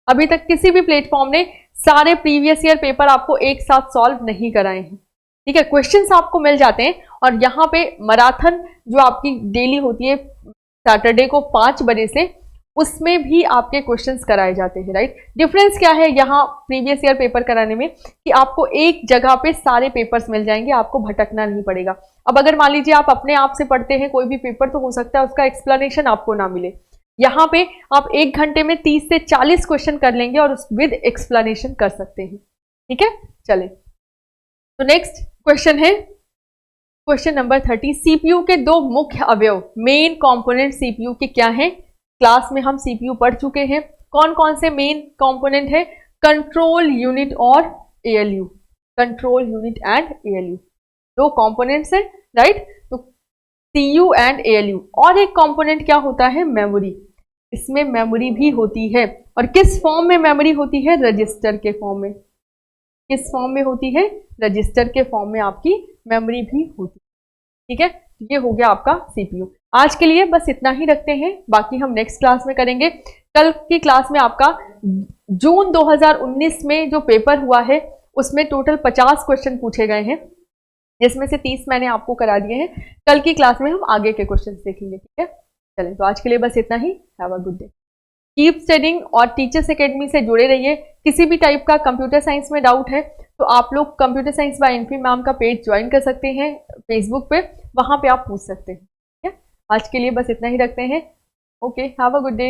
अभी तक किसी भी प्लेटफॉर्म ने सारे प्रीवियस ईयर पेपर आपको एक साथ सॉल्व नहीं कराए हैं, ठीक है। क्वेश्चंस आपको मिल जाते हैं और यहाँ पे मैराथन जो आपकी डेली होती है सैटरडे को 5 बजे से, उसमें भी आपके क्वेश्चंस कराए जाते हैं, राइट। डिफरेंस क्या है यहाँ प्रीवियस ईयर पेपर कराने में, कि आपको एक जगह पे सारे पेपर्स मिल जाएंगे, आपको भटकना नहीं पड़ेगा। अब अगर मान लीजिए आप अपने आप से पढ़ते हैं कोई भी पेपर, तो हो सकता है उसका एक्सप्लेनेशन आपको ना मिले। यहाँ पे आप 1 घंटे में 30 से 40 क्वेश्चन कर लेंगे और विद एक्सप्लेनेशन कर सकते हैं, ठीक है। चले, तो नेक्स्ट क्वेश्चन है क्वेश्चन नंबर 30। CPU के 2 मुख्य अवयव, मेन कंपोनेंट CPU के क्या हैं। क्लास में हम CPU पढ़ चुके हैं। कौन कौन से मेन कंपोनेंट है, कंट्रोल यूनिट और ALU, control unit and ALU 2 components है, राइट। तो CU एंड ALU। और एक कंपोनेंट क्या होता है, मेमोरी। इसमें मेमोरी भी होती है, और किस फॉर्म में मेमोरी होती है, रजिस्टर के फॉर्म में। किस फॉर्म में होती है, रजिस्टर के फॉर्म में आपकी मेमोरी भी होती है, ठीक है। ये हो गया आपका CPU। आज के लिए बस इतना ही रखते हैं, बाकी हम नेक्स्ट क्लास में करेंगे। कल की क्लास में आपका जून 2019 में जो पेपर हुआ है उसमें टोटल 50 क्वेश्चन पूछे गए हैं, जिसमें से 30 मैंने आपको करा दिए हैं। कल की क्लास में हम आगे के क्वेश्चन देखेंगे, ठीक है। चलें, तो आज के लिए बस इतना ही। Have a good day. Keep studying और टीचर्स एकेडमी से जुड़े रहिए। किसी भी टाइप का कंप्यूटर साइंस में डाउट है तो आप लोग computer science by Infy ma'am का पेज ज्वाइन कर सकते हैं फेसबुक पे, वहां पे आप पूछ सकते हैं, ठीक है। आज के लिए बस इतना ही रखते हैं। Okay, have a good day.